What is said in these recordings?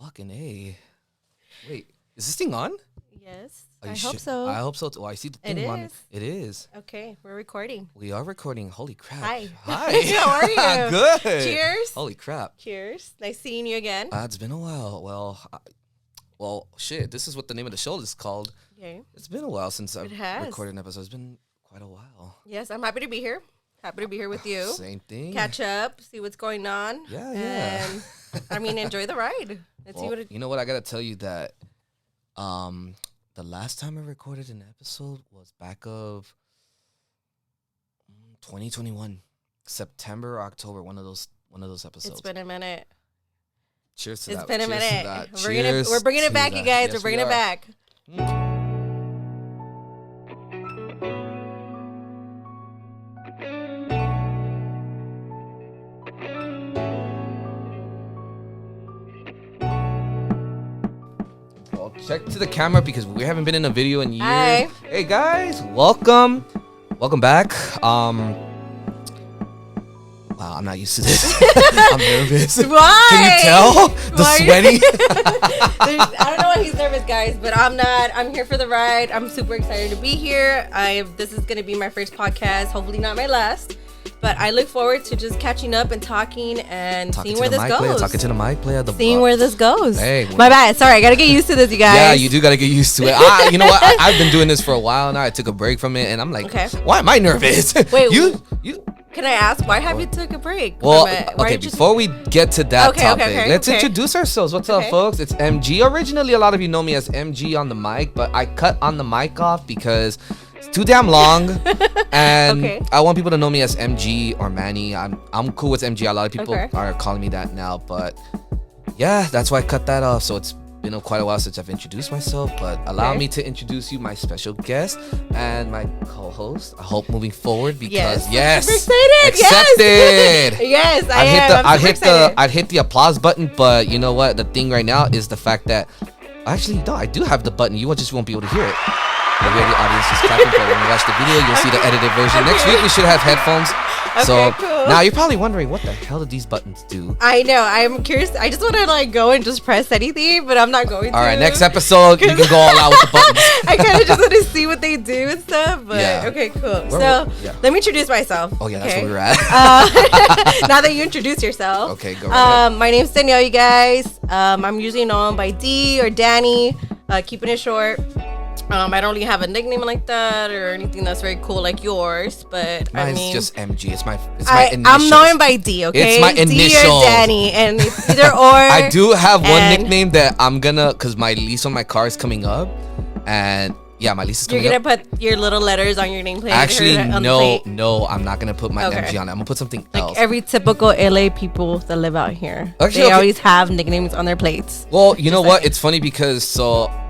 Fucking A. Wait, is this thing on? Yes, I hope so. I hope so. Oh, I see the thing on. It is. Okay, we're recording. We are recording. Holy crap. Hi. Hi. How are you? Good. Cheers. Holy crap. Cheers. Nice seeing you again. It's been a while. Well, shit. This is what the name of the show is called. Okay. It's been a while since I've recorded an episode. It's been quite a while. Yes, I'm happy to be here. Happy to be here with you. Same thing. Catch up, see what's going on. Yeah. And enjoy the ride. Let's see what it. You know what? I gotta tell you that, the last time I recorded an episode was back of 2021, September or October. One of those episodes. It's been a minute. Cheers to that. It's been a minute. Cheers We're bringing it back, that. you guys. Yes, we're bringing it back. Check to the camera because we haven't been in a video in years. Hi. Hey guys, welcome back. Wow, I'm not used to this. I'm nervous. Why? Can you tell the sweating? I don't know why he's nervous, guys, but I'm not. I'm here for the ride. I'm super excited to be here. This is gonna be my first podcast, hopefully not my last. But I look forward to just catching up and talking and seeing where this goes. Talking to the mic player. Seeing where this goes. Hey, my bad. Sorry, I gotta get used to this, you guys. Yeah, you do gotta get used to it. You know what? I've been doing this for a while now. I took a break from it, and I'm like, why am I nervous? Wait, you. Can I ask why have you took a break? Well, okay. Before we get to that topic, let's introduce ourselves. What's up, folks? It's MG. Originally, a lot of you know me as MG on the mic, but I cut on the mic off because it's too damn long, and I want people to know me as MG or Manny. I'm cool with MG. A lot of people are calling me that now, but yeah, that's why I cut that off. So it's been quite a while since I've introduced myself, but allow me to introduce you, my special guest and my co-host. I hope moving forward because yes, accepted. Yes, I'd hit the applause button, but you know what? The thing right now is the fact that actually no, I do have the button. You just won't be able to hear it. Maybe the audience is clapping, but when you watch the video, you'll see the edited version. Next week we should have headphones. Now you're probably wondering, what the hell did these buttons do? I know. I'm curious. I just want to go and just press anything, but I'm not going to. All right, next episode you can go all out with the buttons. I kind of just want to see what they do and stuff. But okay, cool. Let me introduce myself. Oh yeah, that's where we're at. Now that you introduce yourself. Okay, go right ahead. My name's Danielle, you guys. I'm usually known by D or Danny. Keeping it short. I don't really have a nickname like that or anything that's very cool like yours, but mine's just MG. It's my initials. I'm known by D, okay? It's my initials. D or Danny, and it's either or. I do have one nickname that I'm gonna, cause my lease on my car is coming up, and yeah, my lease is coming up. You're gonna put your little letters on your nameplate. Actually, no, I'm not gonna put my MG on it. I'm gonna put something else. Like every typical LA people that live out here, actually, they always have nicknames on their plates. Well, you know what? It's funny because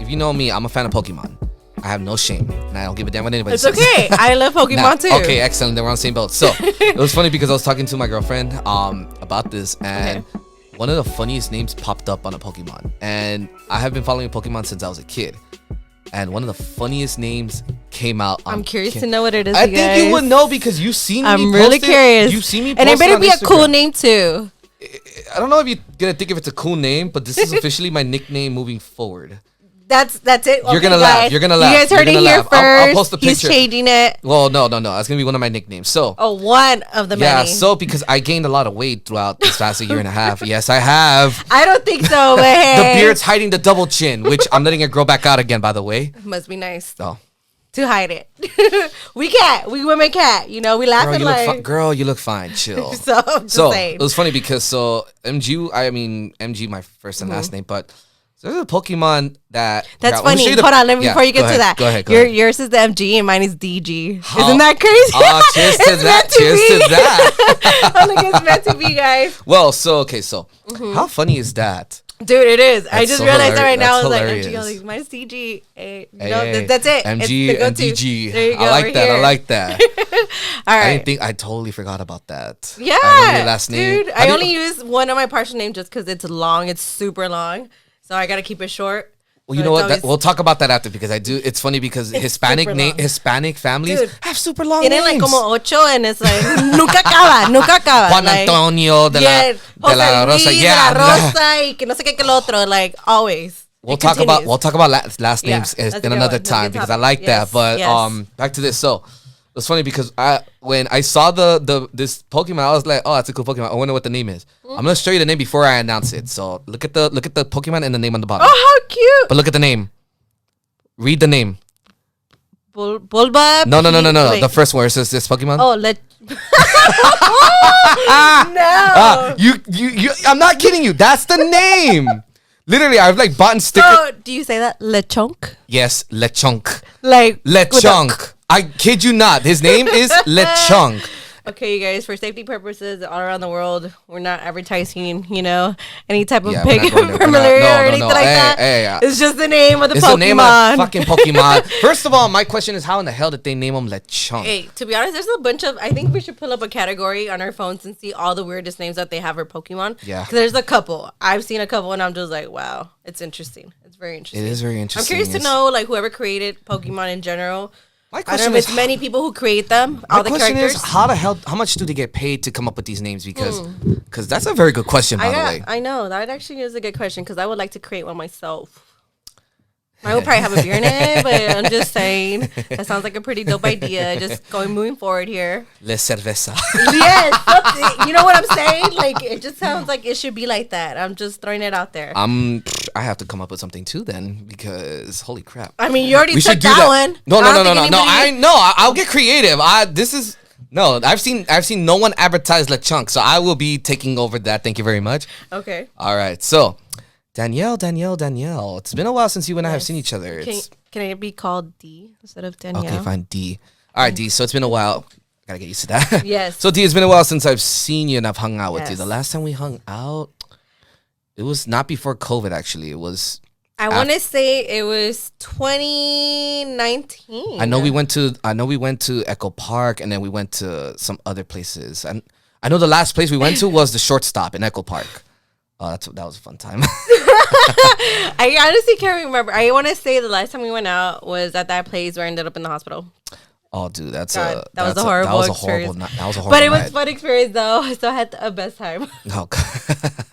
if you know me, I'm a fan of Pokemon. I have no shame, and I don't give a damn what anybody says. It's okay. I love Pokemon too. Okay, excellent. Then we're on the same boat. So it was funny because I was talking to my girlfriend about this, and one of the funniest names popped up on a Pokemon. And I have been following Pokemon since I was a kid. And one of the funniest names came out. I'm curious to know what it is. I think you would know because you've seen me post it. I'm really curious. You've seen me post it. And it better be Instagram. A cool name too. I don't know if you're gonna think if it's a cool name, but this is officially my nickname moving forward. That's it. You're gonna laugh. You're gonna laugh. You guys heard it here first. I'll post the picture. He's changing it. Well, no. That's gonna be one of my nicknames. So. Oh, one of the many. Yeah. So because I gained a lot of weight throughout this past year and a half. Yes, I have. I don't think so. But hey. The beard's hiding the double chin, which I'm letting it grow back out again. By the way. Must be nice. Oh. To hide it. We women can't. You know, we laugh and like. Girl, you look fine. Chill. so it was funny because MG, my first and last name, but. There's a Pokemon that's funny. Hold on, before you get to that. Go ahead. Yours is the MG and mine is DG. Isn't that crazy? Oh, cheers to that. Cheers to that. I'm like, it's meant to be, guys. Well, how funny is that? Dude, it is. I just realized that right now. I was hilarious. like, MG, mine's DG. That's it. MG and DG. There you go. I like that. All right. I totally forgot about that. Yeah. I know your last name. Dude, I only use one of my partial names just because it's long. It's super long. So I got to keep it short. Well, you know what? We'll talk about that after because I do. It's funny because Hispanic families have super long names. Tienen like como ocho and it's like nunca acaba. Juan Antonio de la Rosa, de la Rosa y que no sé qué lo otro. Like always. We'll talk about last names in another time because I like that. But back to this. So it's funny because when I saw this Pokemon, I was like, oh, that's a cool Pokemon. I wonder what the name is. I'm gonna show you the name before I announce it. So look at the Pokemon and the name on the bottom. Oh, how cute! But look at the name. Read the name. Bulba. No. The first one where it says this Pokemon. Oh, no. You. I'm not kidding you. That's the name. Literally, I've like bought stickers. So, do you say that Lechonk? Yes, Lechonk. Like Lechonk. I kid you not. His name is Lechonk. Okay, you guys, for safety purposes, all around the world, we're not advertising, any type of pig familiarity or anything like that. It's just the name of the Pokemon. It's the name of fucking Pokemon. First of all, my question is, how in the hell did they name him Lechonk? Hey, to be honest, there's a bunch of, I think we should pull up a category on our phones and see all the weirdest names that they have for Pokemon. Yeah. Because there's a couple. I've seen a couple and I'm just like, wow, it's interesting. It's very interesting. It is very interesting. I'm curious to know, like, whoever created Pokemon in general. My I don't know if it's many people who create them, all the characters. My question is, how much do they get paid to come up with these names? Because that's a very good question, by the way. I know. That actually is a good question because I would like to create one myself. I would probably have a beer in it, but I'm just saying. That sounds like a pretty dope idea. Just moving forward here. Le cerveza. Yes. You know what I'm saying? Like, it just sounds like it should be like that. I'm just throwing it out there. I have to come up with something too then because holy crap. I mean, you already took that one. No. I know. I'll get creative. I've seen no one advertise Lechonk, so I will be taking over that. Thank you very much. Okay. All right. So, Danielle. It's been a while since you and I have seen each other. Can I be called D instead of Danielle? Okay, fine. D. All right, D. So it's been a while. Gotta get used to that. Yes. So D, it's been a while since I've seen you and I've hung out with you. The last time we hung out, it was not before COVID. Actually, it was. I want to say it was 2019. I know we went to Echo Park and then we went to some other places. And I know the last place we went to was the Shortstop in Echo Park. Oh, that was a fun time. I honestly can't remember. I want to say the last time we went out was at that place where I ended up in the hospital. Oh, dude, that was a horrible experience. That was a horrible But it was a fun experience, though. I still had the best time. Oh,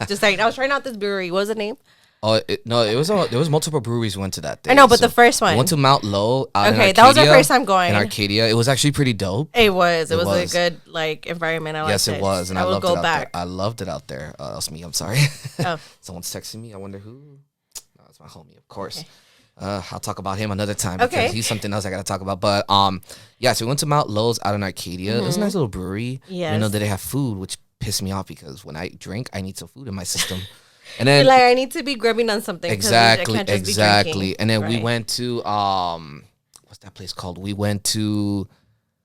just like I was trying out this brewery. What was the name? Oh no! There was multiple breweries we went to that day. I know, but the first one. We went to Mount Low. Okay, that was our first time going in Arcadia. It was actually pretty dope. It was a good environment. I liked it. Yes, it was, and I loved it out there. I loved it out there. That's me. I'm sorry. Oh, someone's texting me. I wonder who. No, it's my homie, of course. Okay. I'll talk about him another time because he's something else I gotta talk about. But so we went to Mount Lowe's out in Arcadia. It was a nice little brewery. Yes. You know, they have food, which pissed me off because when I drink, I need some food in my system. And then you're like, I need to be grubbing on something. Exactly. And then we went to what's that place called? We went to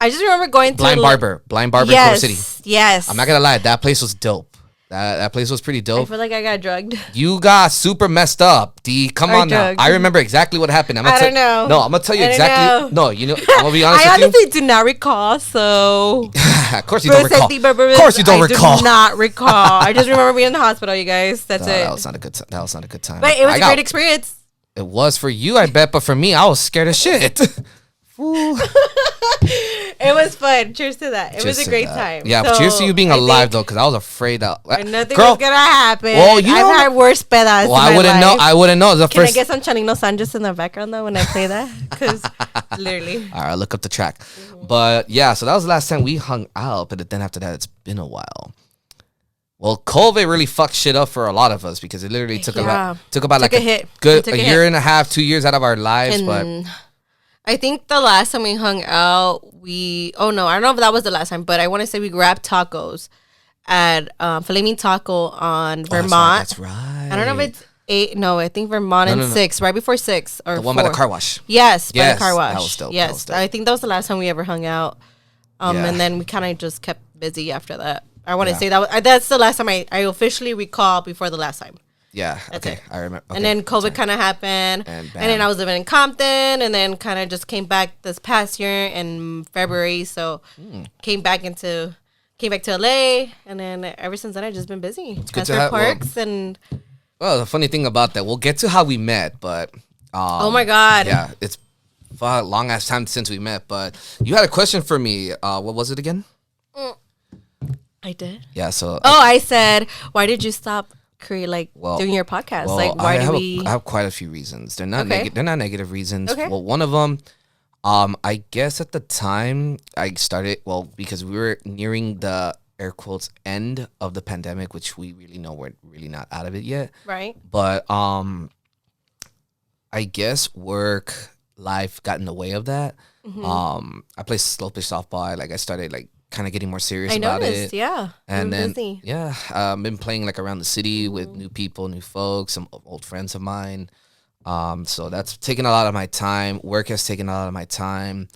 I just remember going to Blind Barber in Culver City. Yes. I'm not gonna lie, that place was dope. That place was pretty dope. I feel like I got drugged. You got super messed up, D. Come on drugged. Now. I remember exactly what happened. I don't know. No, I'm gonna tell you exactly. No, I'm gonna be honest with you. I honestly do not recall. So of course you don't recall. Of course you don't recall. I do not recall. I just remember being in the hospital. You guys. That's it. That was not a good time. But it was a great experience. It was for you, I bet. But for me, I was scared as shit. It was fun. Cheers to that. It was a great time. Yeah, so cheers to you being alive though, because I was afraid that nothing was gonna happen. Well, I've had worse pedas. Well, I wouldn't know. I wouldn't know. Can I get some Chanino Sanjos in the background though when I play that? Because literally. All right, look up the track. But yeah, so that was the last time we hung out. But then after that, it's been a while. Well, COVID really fucked shit up for a lot of us because it literally took about a year and a half, 2 years out of our lives. But I think the last time we hung out, I don't know if that was the last time, but I want to say we grabbed tacos at Flaming Taco on Vermont. That's right. I don't know if it's 8. No, I think Vermont and 6, right before 6 or the 4. one by the car wash. Yes, by the car wash. That was dope. Yes, I think that was the last time we ever hung out. And then we kind of just kept busy after that. I want to say that's the last time I officially recall before the last time. Yeah. Okay. I remember. Okay. And then COVID kind of happened. And then I was living in Compton and then kind of just came back this past year in February. So came back to LA. And then ever since then, I've just been busy. It's good to have parks and. Well, the funny thing about that, we'll get to how we met, but Oh my God. Yeah, it's a long ass time since we met. But you had a question for me. What was it again? I did. Yeah. So. I said, why did you stop doing your podcast? Well, like, why I have quite a few reasons. They're not they're not negative reasons. Okay. Well, one of them, I guess at the time I started because we were nearing the air quotes end of the pandemic, which we really know we're really not out of it yet. Right. But I guess work life got in the way of that. Mm-hmm. I play slow pitch softball. I started kind of getting more serious about it. Yeah. And then busy. I've been playing around the city with new people, new folks, some old friends of mine. So that's taken a lot of my time. Work has taken a lot of my time.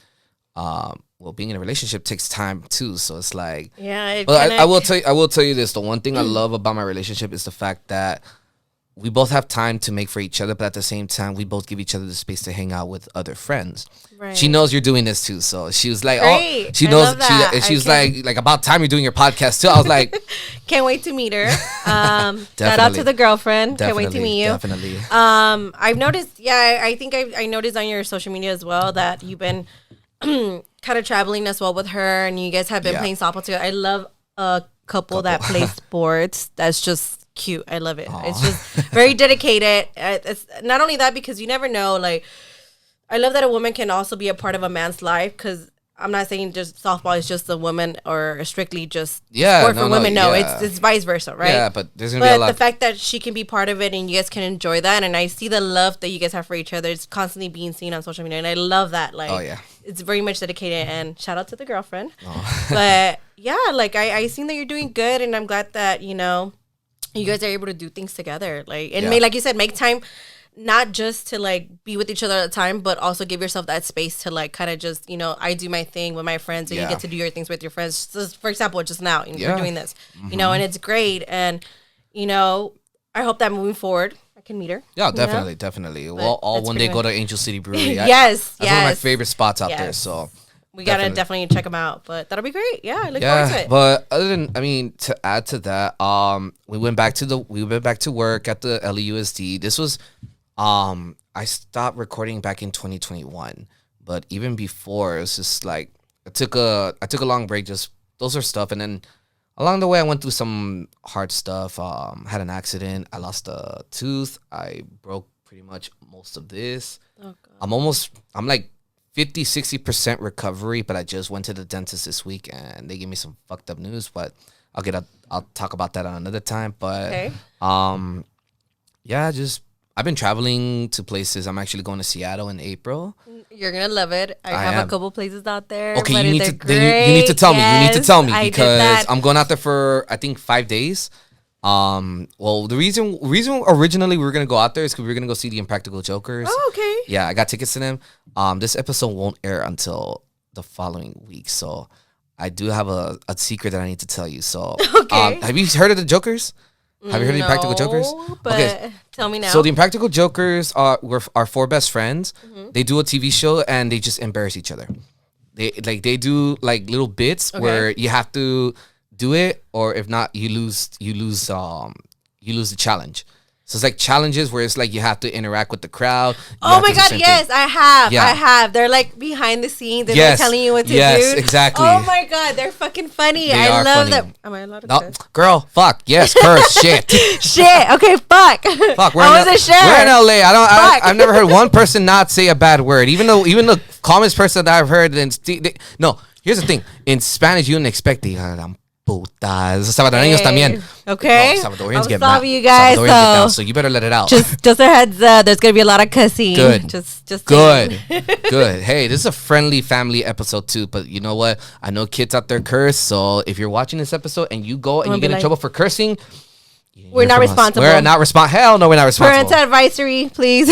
Being in a relationship takes time too. So it's but I will tell you this. The one thing I love about my relationship is the fact that we both have time to make for each other, but at the same time, we both give each other the space to hang out with other friends. Right. She knows you're doing this too, so she was like, Great. "Oh, she knows." She was like, "About time you're doing your podcast too." I was like, "Can't wait to meet her." Shout out to the girlfriend. Can't wait to meet you. Definitely. I've noticed. Yeah, I think I noticed on your social media as well that you've been kind of traveling as well with her, and you guys have been playing softball together. I love a couple that play sports. That's just cute. I love it. Aww. It's just very dedicated. It's not only that, because you never know. I love that a woman can also be a part of a man's life, because I'm not saying just softball is just a woman or strictly just sport for women. No, it's vice versa, right? Yeah, but there's gonna be a lot. But the fact that she can be part of it and you guys can enjoy that, and I see the love that you guys have for each other. It's constantly being seen on social media, and I love that. It's very much dedicated. And shout out to the girlfriend. Oh. But yeah, I seen that you're doing good, and I'm glad that you guys are able to do things together. Like you said, make time, not just to be with each other at a time, but also give yourself that space to kind of just, I do my thing with my friends, and you get to do your things with your friends. So for example, just now, we're doing this, and it's great. And, I hope that moving forward, I can meet her. Yeah, definitely. We'll all one day go to Angel City Brewery. Yes. That's one of my favorite spots out there. So we gotta definitely check them out, but that'll be great. Yeah, I look forward to it. But to add to that, we went back to work at the LEUSD. This was, I stopped recording back in 2021, but even before, it was just I took a long break. Just those are stuff, and then along the way, I went through some hard stuff. Had an accident. I lost a tooth. I broke pretty much most of this. Oh, God. I'm 50-60% recovery, but I just went to the dentist this week and they gave me some fucked up news, but I'll talk about that on another time. But I've been traveling to places. I'm actually going to Seattle in April. You're gonna love it. I have a couple places out there. Okay, you need to tell me. You need to tell me, because I'm going out there for I think 5 days. The reason originally we were gonna go out there is because we were gonna go see the Impractical Jokers. Oh, okay. Yeah, I got tickets to them. This episode won't air until the following week, so I do have a secret that I need to tell you. So, okay. Have you heard of the Jokers? Have you heard of the Impractical Jokers? But okay, tell me now. So the Impractical Jokers are four best friends. Mm-hmm. They do a TV show and they just embarrass each other. They do little bits where you have to do it, or if not, you lose the challenge. So it's challenges where it's you have to interact with the crowd. Oh my God, yes, thing. I have. They're behind the scenes. They're not telling you what to do. Yes, exactly. Oh my God, they're fucking funny. I love them. Am I allowed to curse? Girl, fuck. Yes, curse. Shit. Shit. Okay, fuck. Fuck. We're in LA. I've never heard one person not say a bad word. Even the calmest person that I've heard. No, here's the thing. In Spanish, you don't expect putas. Salvadoreños también. Okay. No, Salvadorians get mad. You guys, Salvadorians get down, so you better let it out. Just a heads up. There's gonna be a lot of cussing. Good. Just good. Good. Hey, this is a friendly family episode too. But you know what? I know kids out there curse. So if you're watching this episode and you go and you get in trouble for cursing, we're not responsible. We're not responsible. Hell no, we're not responsible. Parental advisory, please.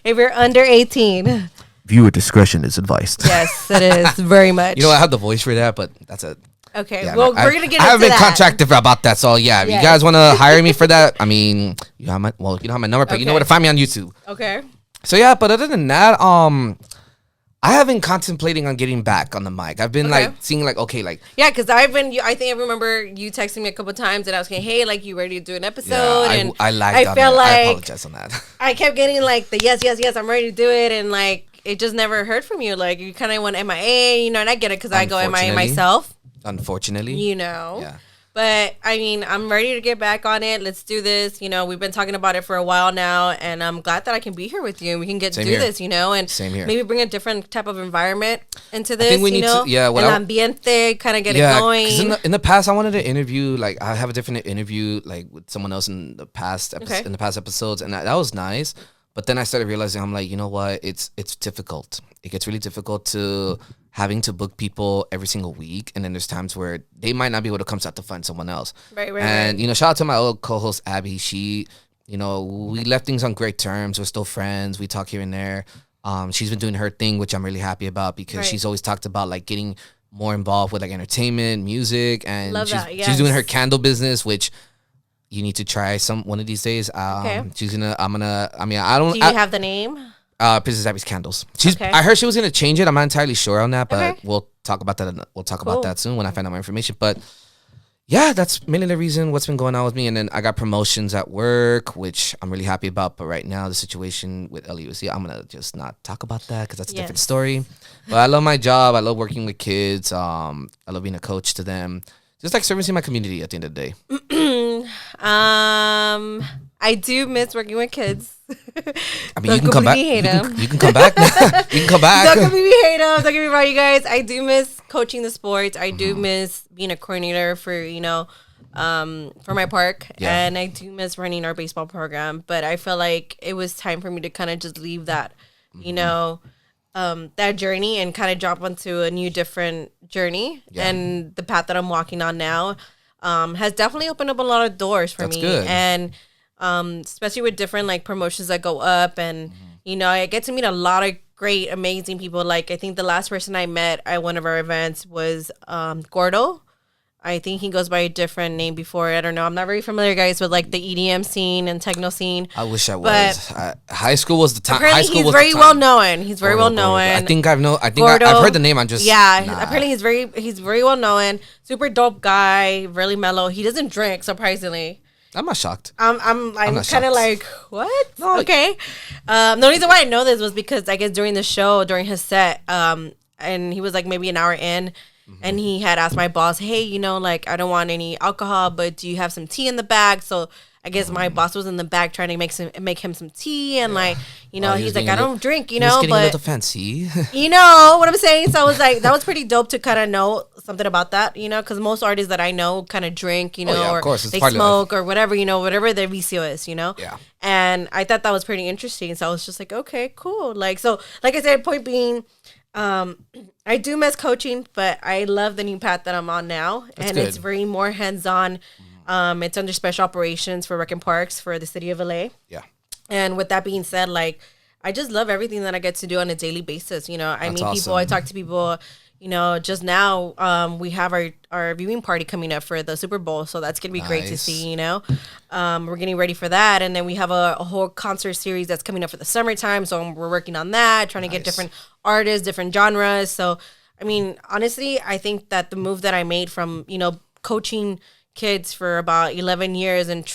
If you're under 18. Viewer discretion is advised. Yes, it is very much. You know, I have the voice for that, but that's it. Okay, we're gonna get into that. I haven't been contracted about that, so yeah. If you guys want to hire me for that, I mean, you don't have my number, but you know where to find me on YouTube. Okay. So yeah, but other than that, I have been contemplating on getting back on the mic. I've been like seeing like, okay, like. Yeah, because I think I remember you texting me a couple times and I was like, hey, like you ready to do an episode? Yeah, and I lagged on felt it. like I apologize on that. I kept getting like the yes, I'm ready to do it. And like, it just never heard from you. Like you kind of went MIA, you know, and I get it because I go MIA myself. Unfortunately. You know. Yeah. But, I mean, I'm ready to get back on it. Let's do this. You know, we've been talking about it for a while now, and I'm glad that I can be here with you. We can do this, you know, and maybe bring a different type of environment into this, you know, and ambiente, kind of get it going. In the past, I wanted to interview, like, I have a different interview, like, with someone else in the past episodes, and that was nice. But then I started realizing, I'm like, you know what, it's difficult. It gets really difficult to having to book people every single week, and then there's times where they might not be able to come out to find someone else. Right. And you know, shout out to my old co-host Abby. She, you know, we left things on great terms. We're still friends. We talk here and there. She's been doing her thing, which I'm really happy about because she's always talked about like getting more involved with like entertainment, music, and she's doing her candle business, which you need to try one of these days. She's gonna. I don't. Do you have the name? Princess Abby's Candles. I heard she was gonna change it. I'm not entirely sure on that, but we'll talk about that. We'll talk about that soon when I find out more information. But yeah, that's mainly the reason what's been going on with me. And then I got promotions at work, which I'm really happy about. But right now, the situation with LUC, I'm gonna just not talk about that because that's a different story. But I love my job. I love working with kids. I love being a coach to them. Just like servicing my community at the end of the day. I do miss working with kids. I mean, you can come back. You can come back. You can come back. Don't completely hate them. Don't get me wrong, you guys. I do miss coaching the sports. I do miss being a coordinator for, you know, for my park. Yeah. And I do miss running our baseball program. But I feel like it was time for me to kind of just leave that, you know, that journey and kind of drop onto a new, different journey. Yeah. And the path that I'm walking on now has definitely opened up a lot of doors for me. Good. And especially with different like promotions that go up, and you know, I get to meet a lot of great, amazing people. Like I think the last person I met at one of our events was Gordo. I think he goes by a different name before. I don't know. I'm not very familiar, guys, with like the EDM scene and techno scene. I wish I was. High school was the time. Apparently, he's very well known. He's very well known. I think I've heard the name. I'm just Apparently, he's very well known. Super dope guy. Really mellow. He doesn't drink, surprisingly. I'm not shocked. I'm kind of like, what? No. Okay. The reason why I know this was because I guess during his set, and he was like maybe an hour in, and he had asked my boss, hey, you know, like I don't want any alcohol, but do you have some tea in the bag? So I guess my boss was in the back trying to make him some tea, and like, you know, he's like, I don't drink, you know, but a little fancy. You know what I'm saying? So I was like, that was pretty dope to kind of know something about that, you know, because most artists that I know kind of drink, you know, or they smoke or whatever, you know, whatever their vicio is, you know. Yeah. And I thought that was pretty interesting. So I was just like, okay, cool. Like, so like I said, point being, I do miss coaching, but I love the new path that I'm on now. That's good. It's very more hands-on. It's under special operations for Rec and Parks for the city of LA. Yeah. And with that being said, like, I just love everything that I get to do on a daily basis. You know, I meet people, I talk to people. You know, just now we have our viewing party coming up for the Super Bowl, so that's gonna be great to see. You know, we're getting ready for that, and then we have a whole concert series that's coming up for the summertime. So we're working on that, trying to get different artists, different genres. So, I mean, honestly, I think that the move that I made from, you know, coaching kids for about 11 years and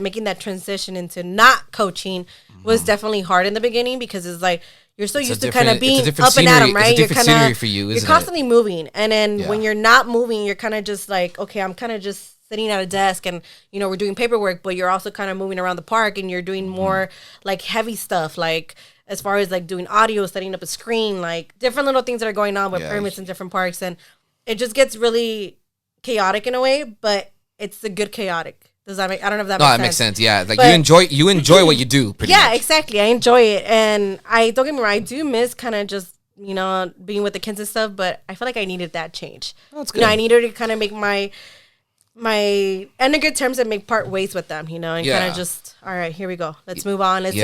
making that transition into not coaching was definitely hard in the beginning, because it's like you're so used to kind of being up and at them, right? It's a different scenery for you, you're constantly moving, and then when you're not moving, you're kind of just like, okay, I'm kind of just sitting at a desk, and you know, we're doing paperwork, but you're also kind of moving around the park, and you're doing more like heavy stuff, like as far as like doing audio, setting up a screen, like different little things that are going on with permits in different parks, and it just gets really chaotic in a way, but it's a good chaotic. Does that make? I don't know if that makes sense. No, it makes sense. Yeah, like you enjoy what you do. Pretty much. Exactly. I enjoy it, and I don't get me wrong. I do miss kind of just, you know, being with the kids and stuff. But I feel like I needed that change. Oh, that's good. You know, I needed to kind of make my end in good terms and make part ways with them. You know, and kind of just, all right, here we go. Let's move on. Let's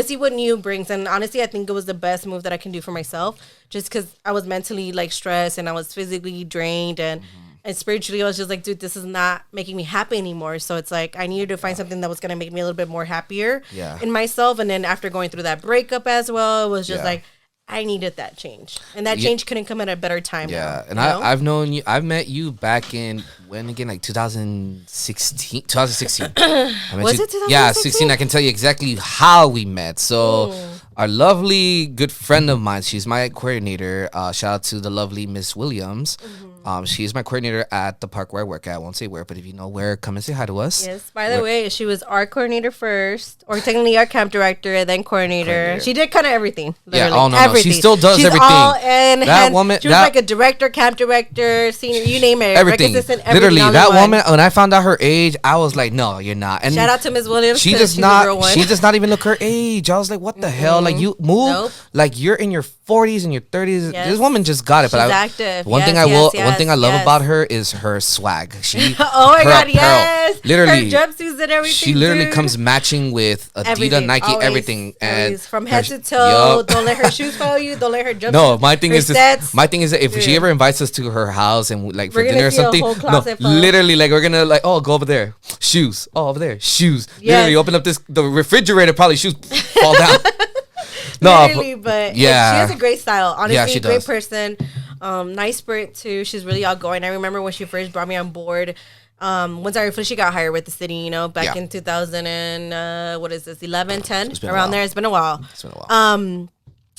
see what new brings. And honestly, I think it was the best move that I can do for myself, just because I was mentally like stressed and I was physically drained and. And spiritually, I was just like, dude, this is not making me happy anymore. So it's like, I needed to find something that was going to make me a little bit more happier in myself. And then after going through that breakup as well, it was just like, I needed that change, and that change couldn't come at a better time. Yeah, now, and I've known you. I've met you back in when again, like 2016. 2016. Was it 2016? Yeah, 16. I can tell you exactly how we met. So, our lovely good friend of mine. She's my coordinator. Shout out to the lovely Miss Williams. She's my coordinator at the park where I work at. I won't say where, but if you know where, come and say hi to us. Yes. By the way, she was our coordinator first, or technically our camp director, and then coordinator. She did kind of everything. Literally. Yeah. Oh no, everything. no, she still does everything. All in that woman. She was like a director, camp director, senior, you name it. Everything. Literally, that woman. When I found out her age, I was like, no, you're not. And shout out to Ms. Williams. She does not. She does not even look her age. I was like, what the hell? Like you move. Nope. Like you're in your 40s and your 30s. Yes. This woman just got it. She's active. One thing I love about her is her swag. She oh my god, yes. Literally, her jumpsuits and everything. She literally comes matching with Adidas, Nike, always, everything, and from head to toe. Yep. Don't let her shoes follow you. Don't let her jump. No, my thing is that if she ever invites us to her house and like for dinner or something, literally like we're gonna like go over there, shoes, over there, shoes. Yes. Literally open up the refrigerator, probably shoes fall down. No, literally, but yeah, she has a great style. Honestly, great person. Nice spirit too. She's really outgoing. I remember when she first brought me on board. Once I officially got hired with the city, back in 2000 and what is this, 11, 10, around there. It's been a while.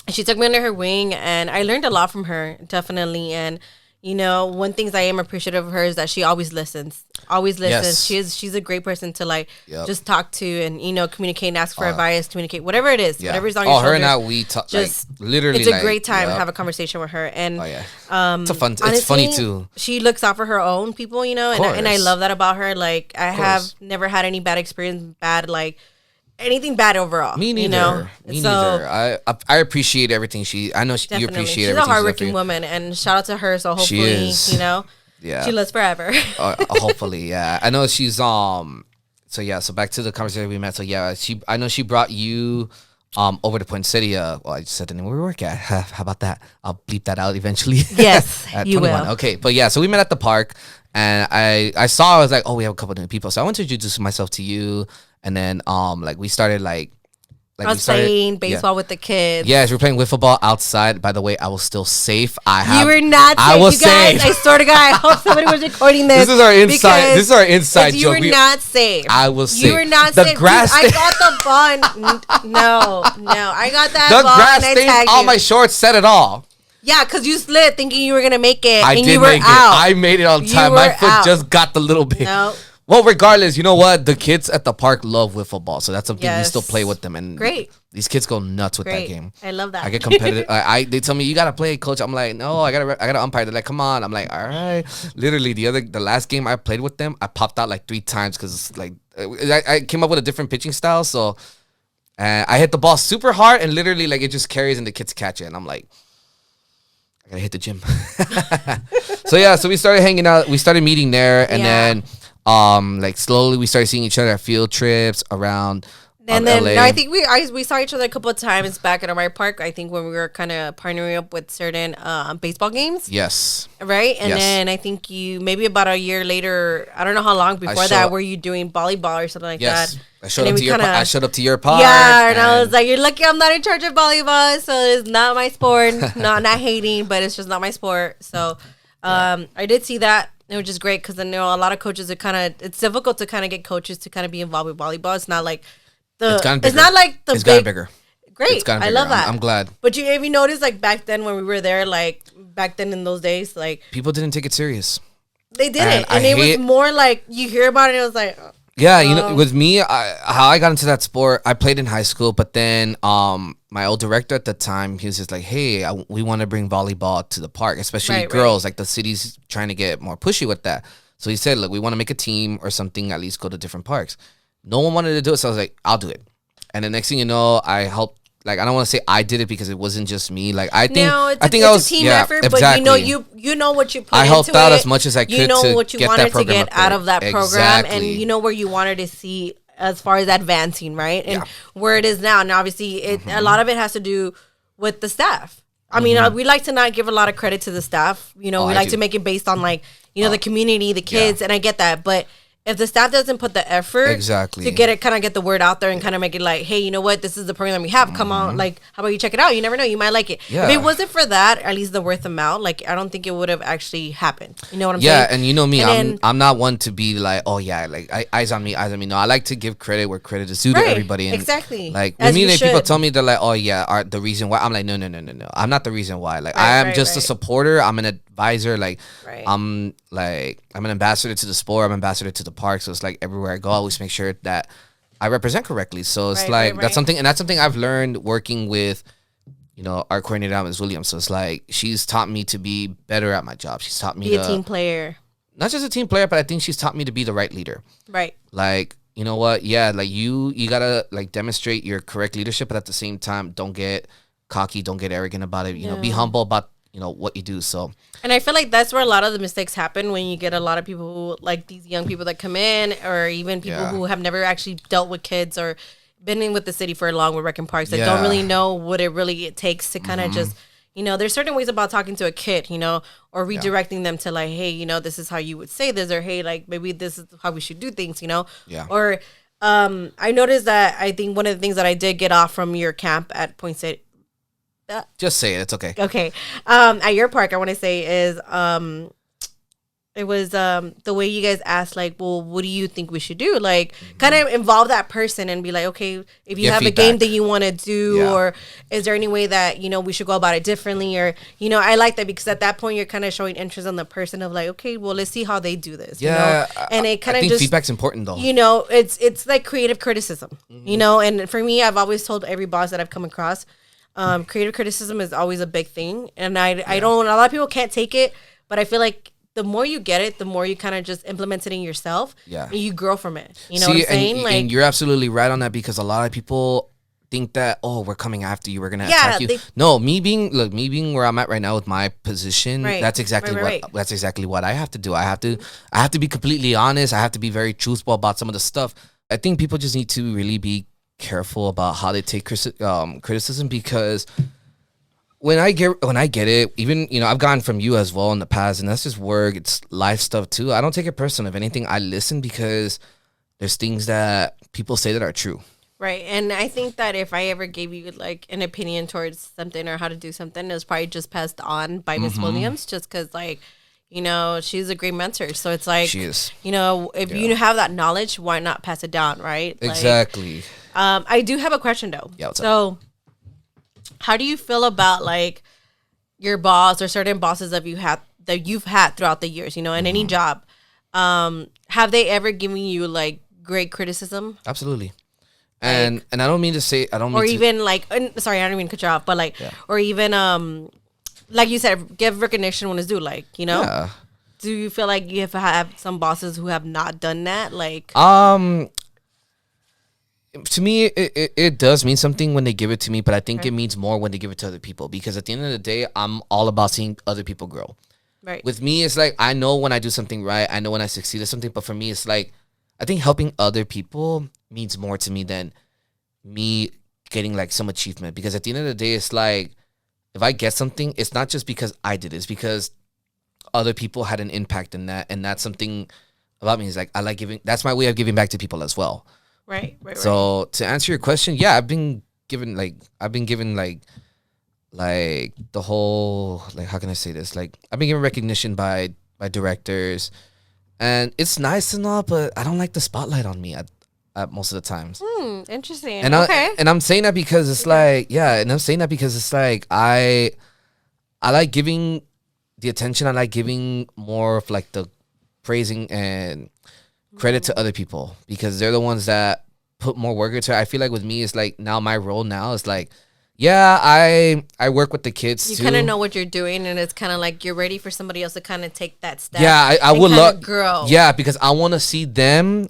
She took me under her wing, and I learned a lot from her, definitely. And one thing I am appreciative of her is that she always listens. Always listens. Yes. She's a great person to just talk to and communicate and ask for advice, communicate whatever it is, whatever's on your shoulders. Her and I, we talk just literally. It's a great time to have a conversation with her, and it's a fun. Honestly, it's funny too. She looks out for her own people, and I love that about her. Like I have never had any bad experience, anything bad overall. Me neither. Me neither. I appreciate everything I know you appreciate everything. She's a hardworking woman, and shout out to her. So hopefully, she lives forever. Hopefully, yeah. I know she's So back to the conversation we met. So I know she brought you over to Poinsettia. Well, I just said the name where we work at. How about that? I'll bleep that out eventually. Yes, at you 21. will. Okay, but so we met at the park, and I was like, we have a couple of new people. So I went to introduce myself to you. And then, we started I was playing baseball with the kids. Yes, we were playing wiffle ball outside. By the way, I was still safe. You were not safe. I was safe. I swear to God, I hope somebody was recording this. This is our inside joke. You were not safe. I was safe. You were not the safe. Grass I got the ball. No, I got that the ball. Grass stains on my shorts said it all. Yeah, because you slid thinking you were going to make it. I and did you were make out. it. I made it on time. My foot just got the little bit. No. Well, regardless, you know what? The kids at the park love wiffle ball, so that's something we still play with them. And great. These kids go nuts with that game. I love that. I get competitive. They tell me you gotta play, coach. I'm like, no, I gotta umpire. They're like, come on. I'm like, all right. Literally, the last game I played with them, I popped out 3 times because I came up with a different pitching style. So I hit the ball super hard, and literally it just carries and the kids catch it, and I'm like, I gotta hit the gym. So we started hanging out. We started meeting there, and then. Slowly we started seeing each other at field trips around and then LA. No, I think we saw each other a couple of times back at our park. I think when we were kind of partnering up with certain baseball games. Yes. Right? And then I think you maybe about a year later, I don't know how long before that, were you doing volleyball or something like that? I showed up to your park. Yeah, and I was like, you're lucky I'm not in charge of volleyball, so it's not my sport. not hating, but it's just not my sport. So I did see that. Which is great because I know a lot of coaches it's difficult to kind of get coaches to kind of be involved with volleyball. It's not like it's not like the it's gotten bigger. Great. I love that. I'm glad. But if you notice, back then when we were there, back then in those days, people didn't take it serious. They didn't, and it was more you hear about it. It was like. Yeah, with me, how I got into that sport, I played in high school, but then my old director at the time, he was just like, hey, we want to bring volleyball to the park, especially girls. The city's trying to get more pushy with that. So he said, look, we want to make a team or something, at least go to different parks. No one wanted to do it, so I was like, I'll do it. And the next thing you know, I helped. I don't want to say I did it because it wasn't just me. I think I was a team effort, exactly. But you know what you put into it. I helped out as much as I could. You know what you wanted to get out of that program, and you know where you wanted to see as far as advancing, right? And where it is now. And obviously, a lot of it has to do with the staff. I mean, we like to not give a lot of credit to the staff. We like to make it based on the community, the kids, and I get that, but if the staff doesn't put the effort exactly to get the word out there and kind of make it like, hey, you know what, this is the program we have. Come on, like, how about you check it out? You never know, you might like it. Yeah. If it wasn't for that, at least the word of mouth, like, I don't think it would have actually happened. You know what I'm saying? Yeah, and you know me, I'm not one to be like, oh yeah, like eyes on me. No, I like to give credit where credit is due to everybody. And exactly. Like when people tell me they're like, oh yeah, the reason why, I'm like, no, I'm not the reason why. Like I am just a supporter. I'm an advisor. Like I'm an ambassador to the sport. I'm an ambassador to the park. So it's like everywhere I go, I always make sure that I represent correctly. So it's that's something I've learned working with, you know, our coordinator, Ms. Williams. So it's like she's taught me to be better at my job. She's taught me to be a team player. Not just a team player, but I think she's taught me to be the right leader. Right. Like, you know what? Yeah, like you gotta like demonstrate your correct leadership, but at the same time, don't get cocky, don't get arrogant about it. You know, be humble about, you know, what you do. So, and I feel like that's where a lot of the mistakes happen when you get a lot of people who, like these young people that come in, or even people who have never actually dealt with kids or been in with the city for long with Rec and Parks that don't really know what it takes to kind of just, you know, there's certain ways about talking to a kid, you know, or redirecting them to like, hey, you know, this is how you would say this, or hey, like maybe this is how we should do things, you know, or I noticed that I think one of the things that I did get off from your camp at Point State. Just say it. It's okay. Okay. At your park, I want to say is it was the way you guys asked, like, well, what do you think we should do? Like, kind of involve that person and be like, okay, if you have feedback, a game that you want to do, or is there any way that, you know, we should go about it differently? Or, you know, I like that because at that point you're kind of showing interest in the person of like, okay, well, let's see how they do this. Yeah. You know? And it kind of just, feedback's important though. You know, it's like creative criticism, you know, and for me, I've always told every boss that I've come across, creative criticism is always a big thing. And I don't, a lot of people can't take it, but I feel like the more you get it, the more you kind of just implement it in yourself. Yeah. And you grow from it. You know what I'm saying? And you're absolutely right on that, because a lot of people think that, oh, we're coming after you, we're going to attack you. No, me being where I'm at right now with my position, that's exactly what I have to do. I have to be completely honest. I have to be very truthful about some of the stuff. I think people just need to really be careful about how they take criticism, because when I get it, even, you know, I've gotten from you as well in the past, and that's just work, it's life stuff too. I don't take it personal. If anything, I listen, because there's things that people say that are true. Right. And I think that if I ever gave you like an opinion towards something or how to do something, it was probably just passed on by Miss Williams, just because, like, you know, she's a great mentor. So it's like, she is. You know, if you have that knowledge, why not pass it down, right? Exactly. Like, I do have a question though. Yeah, what's up? How do you feel about like your boss or certain bosses that you've had throughout the years, you know, in any job? Have they ever given you like great criticism? Absolutely. And I don't mean to say, or even like, sorry, I don't mean to cut you off, but like, or even like you said, give recognition when it's due, like, you know. Yeah. Do you feel like you have some bosses who have not done that? Like, to me, it does mean something when they give it to me, but I think it means more when they give it to other people, because at the end of the day, I'm all about seeing other people grow. Right. With me, it's like, I know when I do something right, I know when I succeed at something, but for me, it's like, I think helping other people means more to me than me getting like some achievement, because at the end of the day, it's like, if I get something, it's not just because I did it, it's because other people had an impact in that, and that's something about me. Is like, I like giving. That's my way of giving back to people as well. Right. So to answer your question, yeah, I've been given like the whole, like, how can I say this? Like, I've been given recognition by directors, and it's nice and all, but I don't like the spotlight on me at most of the times. Interesting. And I'm saying that because it's like, I like giving the attention. I like giving more of like the praising and credit to other people, because they're the ones that put more work into it. I feel like with me, it's like, now my role now is like, I work with the kids you too. You kind of know what you're doing, and it's kind of like you're ready for somebody else to kind of take that step. Yeah, I would love grow. Yeah, because I want to see them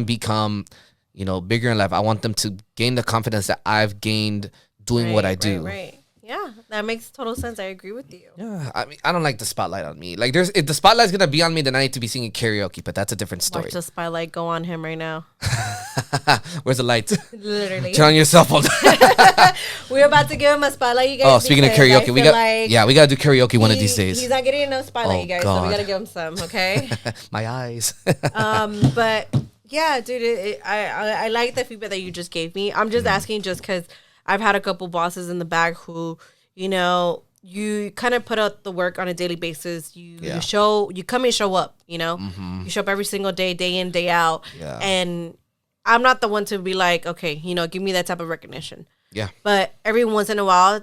become, you know, bigger in life. I want them to gain the confidence that I've gained doing what I do. Right. Yeah, that makes total sense. I agree with you. Yeah, I mean, I don't like the spotlight on me. Like, if the spotlight's gonna be on me, then I need to be singing karaoke, but that's a different story. Watch the spotlight go on him right now. Where's the light? Literally. Turn on your cell phone. We're about to give him a spotlight, you guys. Oh, speaking of karaoke, we gotta do karaoke one of these days. He's not getting enough spotlight, you guys, so we gotta give him some, okay? My eyes. But yeah, dude, I like the feedback that you just gave me. I'm just asking just because I've had a couple bosses in the back who, you know, you kind of put out the work on a daily basis. You come and show up, you know, you show up every single day, day in, day out. Yeah. And I'm not the one to be like, okay, you know, give me that type of recognition. Yeah. But every once in a while,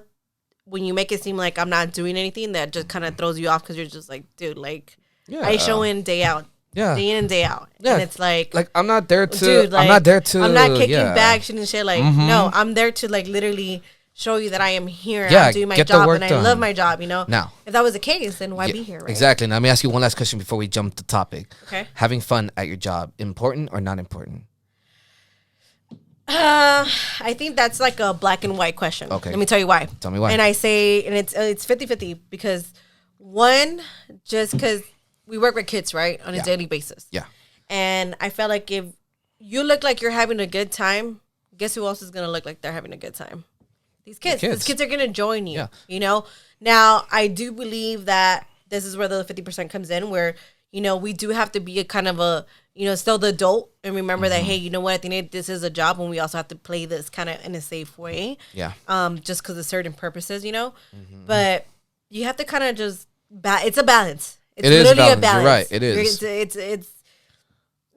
when you make it seem like I'm not doing anything, that just kind of throws you off because you're just like, dude, like, I show in day out. Yeah. Day in and day out. Yeah. And it's like I'm not there to, dude, like, I'm not kicking back, shit and shit. Like, no, I'm there to like literally show you that I am here and I'm doing my job and I love my job, you know? Now, if that was the case, then why be here, right? Exactly. Now, let me ask you one last question before we jump the topic. Okay. Having fun at your job, important or not important? I think that's like a black and white question. Okay. Let me tell you why. Tell me why. And I say, and it's 50-50 because one, just because we work with kids, right? On a daily basis. Yeah. And I felt like if you look like you're having a good time, guess who else is going to look like they're having a good time? These kids. These kids are going to join you, you know? Now, I do believe that this is where the 50% comes in, where, you know, we do have to be a kind of a, you know, still the adult and remember that, hey, you know what, at the end, this is a job and we also have to play this kind of in a safe way. Yeah. Just because of certain purposes, you know? But you have to kind of just, it's a balance. It's literally a balance. You're right. It is. It's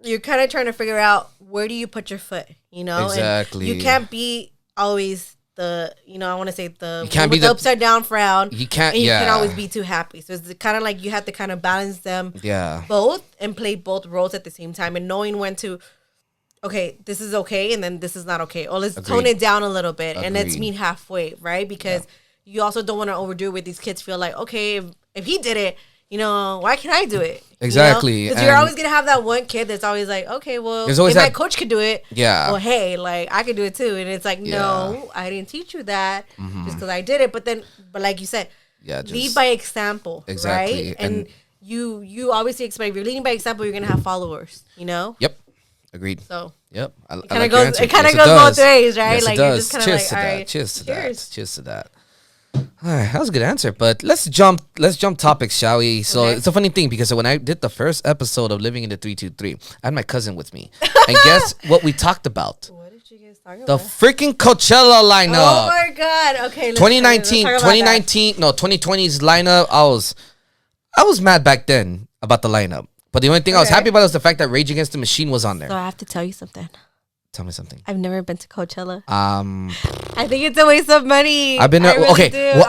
you're kind of trying to figure out where do you put your foot, you know? Exactly. And you can't be always the, you know, I want to say the upside down frown. You can't. And you can always be too happy. So it's kind of like you have to kind of balance them both and play both roles at the same time and knowing when to, okay, this is okay and then this is not okay. Or let's tone it down a little bit and let's meet halfway, right? Because you also don't want to overdo it with these kids feel like, okay, if he did it, you know, why can't I do it? Exactly. Because you're always going to have that one kid that's always like, okay, well, if my coach could do it, well, hey, like, I could do it too. And it's like, no, I didn't teach you that just because I did it. But like you said, lead by example, right? And you obviously expect, if you're leading by example, you're going to have followers, you know? Yep. Agreed. So. Yep. It kind of goes both ways, right? Yes, like, you're just kind of like, all right. Cheers to that. All right, that was a good answer, but let's jump topics, shall we? So it's a funny thing because when I did the first episode of Living in the 323, I had my cousin with me, and guess what we talked about? What did you guys talk about? The freaking Coachella lineup. Oh my god! Okay, 2020's lineup. I was mad back then about the lineup, but the only thing I was happy about was the fact that Rage Against the Machine was on there. So I have to tell you something. Tell me something. I've never been to Coachella. I think it's a waste of money. I've been there. Really okay, well,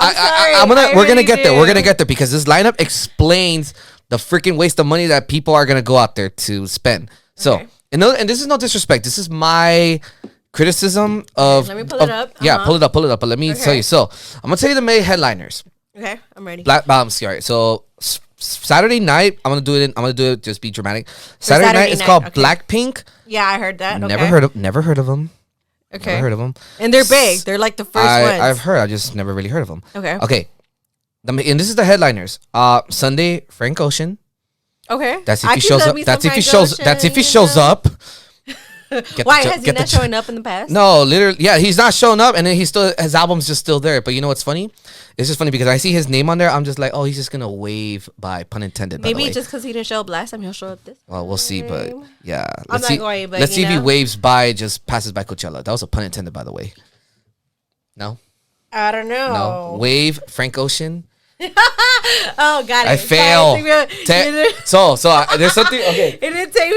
we're gonna get there. We're gonna get there because this lineup explains the freaking waste of money that people are gonna go out there to spend. So, and this is no disrespect. This is my criticism of. Let me pull it up. Yeah, pull it up. But let me tell you. So, I'm gonna tell you the main headliners. Okay, I'm ready. Sorry. So Saturday night, I'm gonna do it. Just be dramatic. Saturday night is called Blackpink. Yeah, I heard that. Never heard of them. Okay. Never heard of them. And they're big. They're like the first ones. I've heard. I just never really heard of them. Okay. And this is the headliners. Sunday, Frank Ocean. Okay. That's if he shows up. That's if he shows up. Why has he not showing up in the past? No, literally, yeah, he's not showing up, and then his album's just still there. But you know what's funny? It's just funny because I see his name on there. I'm just like, oh, he's just gonna wave by, pun intended. Maybe just because he didn't show up last time, he'll show up this. Well, we'll see, but yeah, let's see if he waves by, just passes by Coachella. That was a pun intended, by the way. No, I don't know. No, wave Frank Ocean. Oh, got it. I fail. So there's something. Okay. It took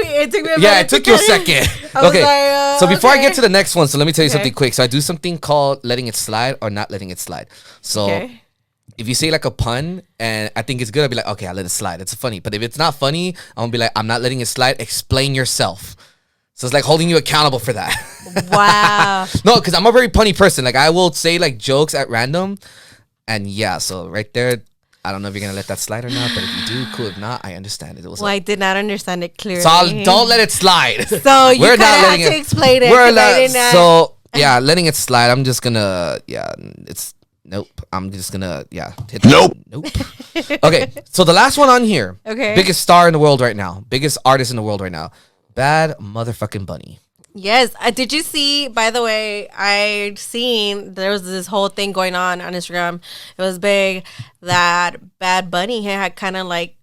me. It took you a second. Okay. So before I get to the next one, so let me tell you something quick. So I do something called letting it slide or not letting it slide. So if you say like a pun and I think it's good, I'll be like, okay, I'll let it slide. It's funny. But if it's not funny, I'm gonna be like, I'm not letting it slide. Explain yourself. So it's like holding you accountable for that. Wow. No, because I'm a very punny person. Like I will say like jokes at random. And yeah, so right there, I don't know if you're going to let that slide or not, but if you do, cool. If not, I understand it. I did not understand it clearly. So don't let it slide. So you kind of have to explain it. So yeah, letting it slide. I'm just going to, nope. I'm just going to, hit that. Nope. Okay, so the last one on here. Okay. Biggest star in the world right now. Biggest artist in the world right now. Bad motherfucking Bunny. Yes. Did you see, by the way, I'd seen there was this whole thing going on Instagram. It was big that Bad Bunny had kind of like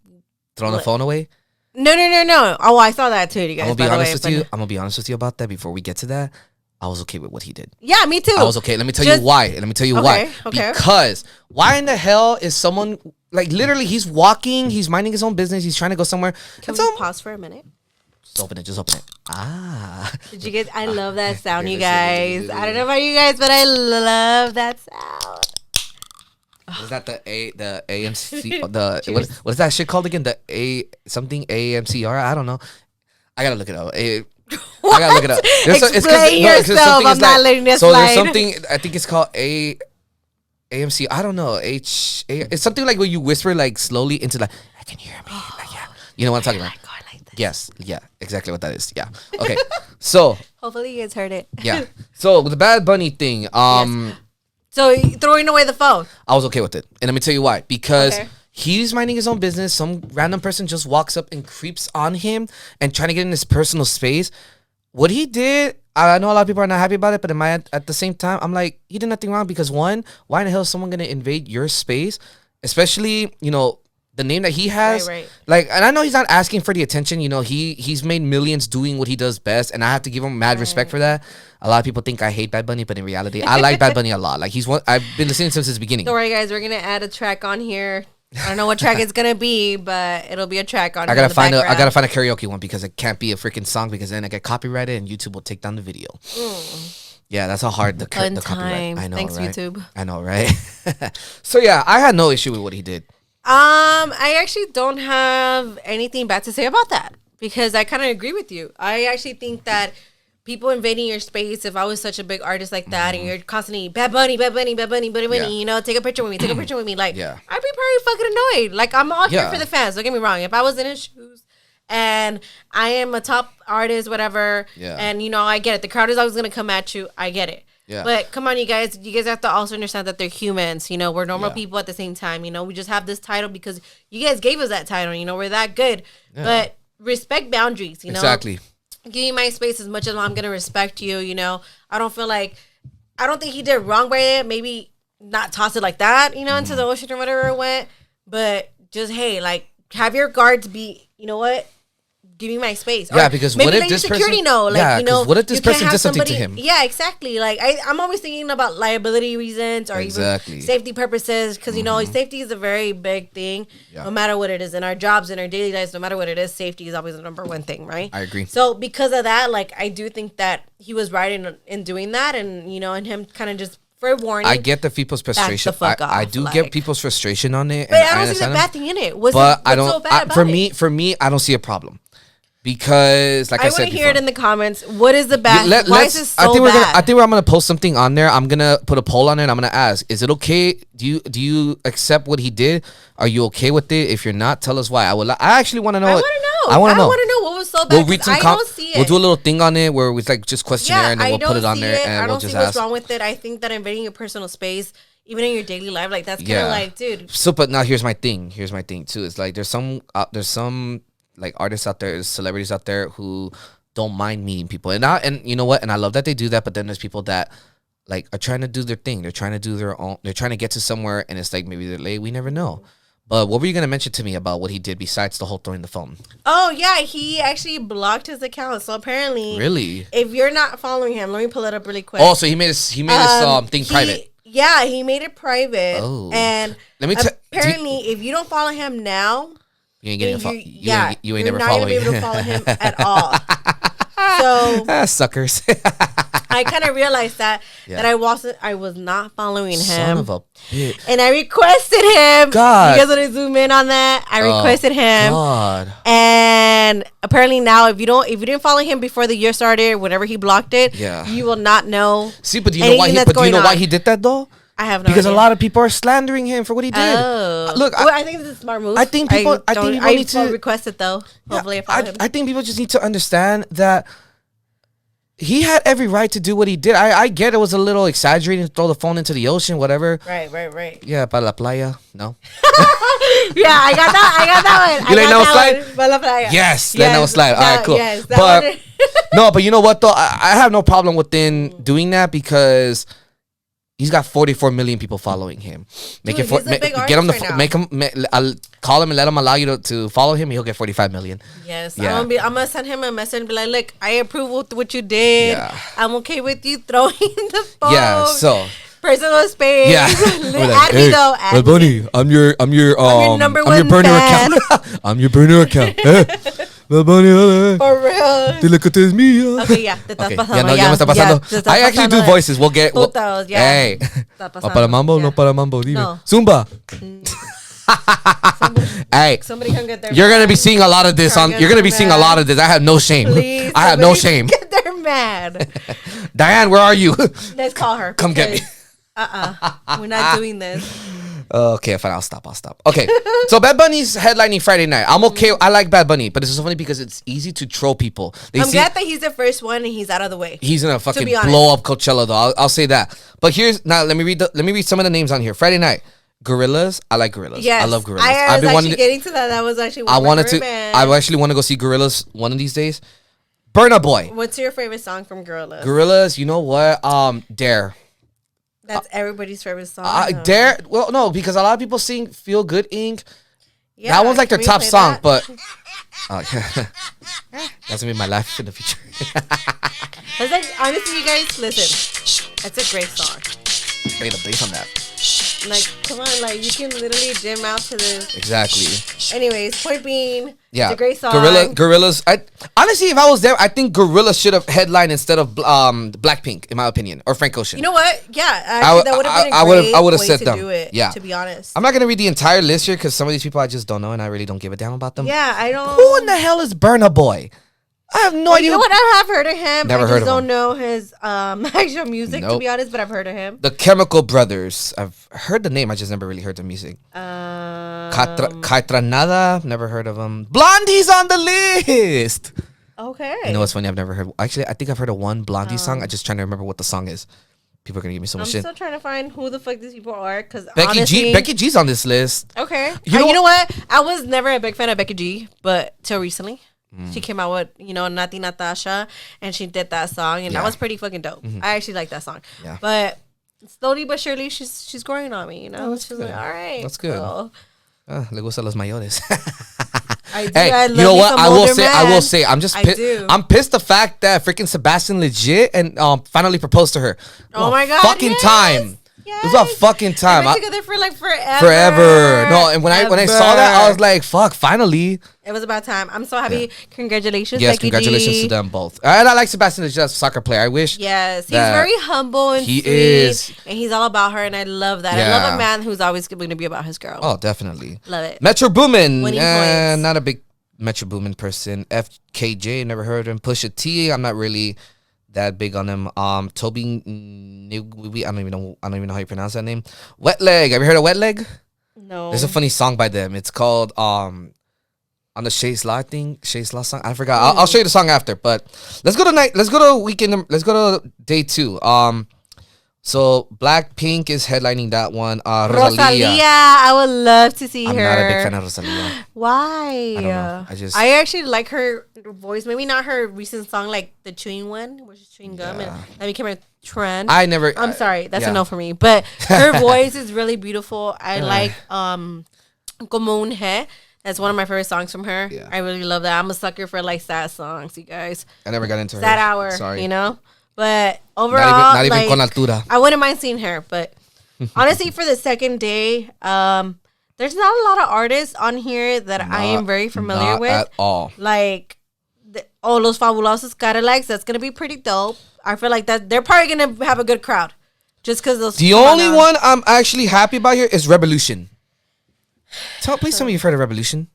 thrown the phone away. No. Oh, I saw that too, you guys. I'm gonna be honest with you about that. Before we get to that, I was okay with what he did. Yeah, me too. I was okay. Let me tell you why. Why. Okay. Because why in the hell is someone like literally he's walking, he's minding his own business, he's trying to go somewhere. Can we pause for a minute? Just open it. Did you get? I love that sound, you guys. I don't know about you guys, but I love that sound. Is that the AMC? What is that shit called again? The AMCR? I don't know. I gotta look it up. I gotta look it up. Explain yourself. I'm not letting this slide. So there's something. I think it's called AMC. I don't know. It's something like when you whisper like slowly into like I can hear me. Like yeah, you know what I'm talking about. Yes, yeah, exactly what that is. Yeah. Okay. So hopefully you guys heard it. Yeah. So with the Bad Bunny thing, yes. So throwing away the phone. I was okay with it. And let me tell you why. Because he's minding his own business. Some random person just walks up and creeps on him and trying to get in his personal space. What he did, I know a lot of people are not happy about it, but at the same time, I'm like, he did nothing wrong because one, why in the hell is someone going to invade your space? Especially, you know, the name that he has, right. Like, and I know he's not asking for the attention. You know, he's made millions doing what he does best, and I have to give him mad respect for that. A lot of people think I hate Bad Bunny, but in reality, I like Bad Bunny a lot. Like I've been listening since his beginning. Don't worry, guys, we're gonna add a track on here. I don't know what track it's gonna be, but it'll be a track on. I gotta find a karaoke one because it can't be a freaking song because then I get copyrighted and YouTube will take down the video. Yeah, that's how hard the copyright. I know, thanks, right? YouTube. I know, right? So yeah, I had no issue with what he did. I actually don't have anything bad to say about that because I kind of agree with you. I actually think that people invading your space, if I was such a big artist like that and you're constantly Bad Bunny, you know, take a picture with me, like, I'd be probably fucking annoyed. Like, I'm all here for the fans. Don't get me wrong. If I was in his shoes and I am a top artist, whatever, and, you know, I get it. The crowd is always going to come at you. I get it. Yeah. But come on, you guys have to also understand that they're humans. You know, we're normal people at the same time. You know, we just have this title because you guys gave us that title. You know, we're that good. Yeah. But respect boundaries, you know. Exactly. Give me my space as much as I'm going to respect you, you know. I don't think he did wrong by it. Maybe not toss it like that, you know, into the ocean or whatever it went. But just, hey, like, have your guards be, you know what? Give me my space. Yeah, because what if this security person? know, like, you know, what if this person did something to him? Yeah, exactly. Like I'm always thinking about liability reasons or even safety purposes because you know safety is a very big thing. Yeah. No matter what it is in our jobs, in our daily lives, no matter what it is, safety is always the number one thing, right? I agree. So because of that, like I do think that he was right in doing that, and you know, and him kind of just. For warning, I get the people's frustration. I do get people's frustration on it, but I don't see the bad thing in it. What's so bad about it? For me, I don't see a problem. Because, like I said, I want to hear it in the comments. What is the bad? Why is this so bad? I think I'm gonna post something on there. I'm gonna put a poll on it. And I'm gonna ask: is it okay? Do you accept what he did? Are you okay with it? If you're not, tell us why. I actually want to know. I want to know what was so bad. We'll read some don't see it. We'll do a little thing on it where it's like just questionnaire, and then we'll put it on there, and we'll just ask. I don't see what's wrong with it. I think that invading your personal space, even in your daily life, like that's kind of like, dude. So, but now here's my thing. Here's my thing too. It's like there's some like artists out there, there's celebrities out there who don't mind meeting people, and you know what? And I love that they do that. But then there's people that like are trying to do their thing. They're trying to do their own. They're trying to get to somewhere, and it's like maybe they're late. We never know. But what were you gonna mention to me about what he did besides the whole throwing the phone? Oh yeah, he actually blocked his account. So apparently, really, if you're not following him, let me pull it up really quick. Oh, so he made his thing private. Yeah, he made it private. Oh, and let me apparently, if you don't follow him now. You ain't getting you ain't never following him. You're not going to be able to follow him at all. So suckers. I kind of realized that I was not following him. Son of a bitch. And I requested him. God. You guys want to zoom in on that? I requested him. God. And apparently now if you didn't follow him before the year started, whenever he blocked it, you will not know. See, but do you know why he did that though? I have no because idea. A lot of people are slandering him for what he did. Look, I think this is a smart move. I think people need to request it though. Hopefully, I think people just need to understand that he had every right to do what he did. I get it was a little exaggerating to throw the phone into the ocean, whatever. Right. Yeah, para la playa. No. Yeah, I got that one. You let no slide? Para la playa. Yes, let no slide. All right, cool. Yes, but no, but you know what though? I have no problem within doing that because he's got 44 million people following him. He's a big get him artist right now. I'll call him and let him allow you to follow him. He'll get 45 million. Yes, yeah. I'm gonna send him a message and be like, look, I approve with what you did. Yeah. I'm okay with you throwing the phone. Yeah, so personal space. Yeah. Add me though. Well, Bunny, I'm your number one burner fan. account. I'm your burner account. Well, Bunny, For real. dile que te es mío. Okay, ya, te estás pasando. Ya, no, ya me está pasando. I actually do voices. We'll get. Putos, ya. Hey. Para mambo, no para mambo. Dime. No. Zumba. Hey, Somebody come get their you're gonna be seeing a lot of this on. You're gonna be seeing a lot of this. I have no shame. Please, I have no shame. Get their mad. Diane, where are you? Let's call her. Come get me. We're not doing this. Okay, fine. I'll stop. Okay, so Bad Bunny's headlining Friday night. I'm okay. I like Bad Bunny, but it's so funny because it's easy to troll people. I'm glad that he's the first one and he's out of the way. He's gonna fucking blow up Coachella though. I'll say that. But here's now. Let me read some of the names on here. Friday night. Gorillaz. I like Gorillaz. Yes, I love Gorillaz. I've been actually getting to that. That was actually one of my bands. I actually want to go see Gorillaz one of these days. Burna Boy. What's your favorite song from Gorillaz? Gorillaz. You know what? Dare. That's everybody's favorite song. Dare. Well, no, because a lot of people sing "Feel Good Inc." Yeah, that one's like their top song, that? but that's gonna be my life in the future. It's like, honestly, you guys, listen. It's a great song. Play the bass on that. Like, come on, like you can literally jam out to this. Exactly. Anyways, point being, yeah, it's a great song. Gorillaz. Honestly, if I was there, I think Gorillaz should have headlined instead of Blackpink, in my opinion, or Frank Ocean. You know what? Yeah, actually, that would have been a great way said to them. do it. Yeah, to be honest. I'm not gonna read the entire list here because some of these people I just don't know and I really don't give a damn about them. Yeah, I don't. Who in the hell is Burna Boy? I have no idea. You know what? I have heard of him. Never heard of him. I just don't know his actual music, to be honest, but I've heard of him. The Chemical Brothers. I've heard the name. I just never really heard the music. Kaitranada. Never heard of them. Blondie's on the list. Okay. You know what's funny? I've never heard. Actually, I think I've heard of one Blondie song. I'm just trying to remember what the song is. People are going to give me so much shit. I'm still trying to find who the fuck these people are. Because Becky G's on this list. Okay. You know what? I was never a big fan of Becky G, but till recently. She came out with, Nati Natasha, and she did that song, and that was pretty fucking dope. I actually like that song. Yeah. But slowly but surely, she's growing on me, Oh, she's like, all right. That's good. Cool. Le gusta los mayores. I do. Hey, I love you know what? I will man. say. I'm just pissed. I'm pissed the fact that freaking Sebastian legit and finally proposed to her. Oh my God. Fucking time. Yes. It was about fucking time. They've been together for like forever. Forever. No, and when I saw that, I was like, fuck, finally. It was about time. I'm so happy. Yeah. Congratulations, yes, Becky congratulations G. to them both. And I like Sebastian as just a soccer player. I wish. Yes, he's very humble and he sweet. Is. And he's all about her, and I love that. Yeah. I love a man who's always going to be about his girl. Oh, definitely. Love it. Metro Boomin. Winning Not a big Metro Boomin person. FKJ, never heard of him. Pusha T, I'm not really that big on him. Toby, I don't even know how you pronounce that name. Wet Leg. Have you heard of Wet Leg? No. There's a funny song by them. It's called on the Shay's Law song. I forgot. I'll show you the song after. But let's go to weekend. Let's go to day 2. So Blackpink is headlining that one. Rosalia. I would love to see her. I'm not a big fan of Rosalia. Why? I don't know. I actually like her voice. Maybe not her recent song, like the chewing one, which is chewing gum, and that became a trend. I'm sorry, that's a no for me. But her voice is really beautiful. I like Como Un He. That's one of my favorite songs from her. Yeah. I really love that. I'm a sucker for like sad songs, you guys. I never got into her. Sad hour, sorry. But overall, not even con altura. I wouldn't mind seeing her. But honestly, for the second day, there's not a lot of artists on here that I am very familiar with. At all. Like, Los Fabulosos Cadillacs, that's going to be pretty dope. I feel like that they're probably going to have a good crowd. Just because those. The only one I'm actually happy about here is Revolution. Please tell me you've heard of Revolution.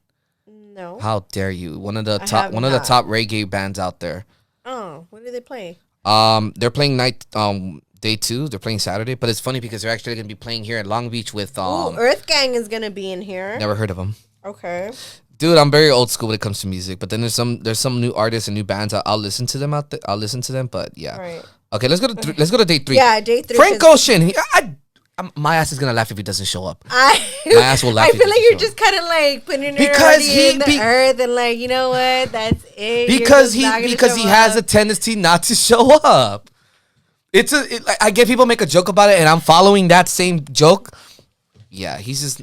No. How dare you? One of the top reggae bands out there. Oh, what do they play? They're playing day 2. They're playing Saturday, but it's funny because they're actually gonna be playing here at Long Beach with Earth Gang is gonna be in here. Never heard of them. Okay. Dude, I'm very old school when it comes to music. But then there's some new artists and new bands. I'll listen to them out there. I'll listen to them. But yeah. Right. Okay, let's go to day 3. Yeah, day 3. Frank Ocean. My ass is gonna laugh if he doesn't show up. My ass will laugh. I feel like you're just kind of like putting it in the earth and like, you know what? That's it. Because he has a tendency not to show up. I get people make a joke about it, and I'm following that same joke. Yeah, he's just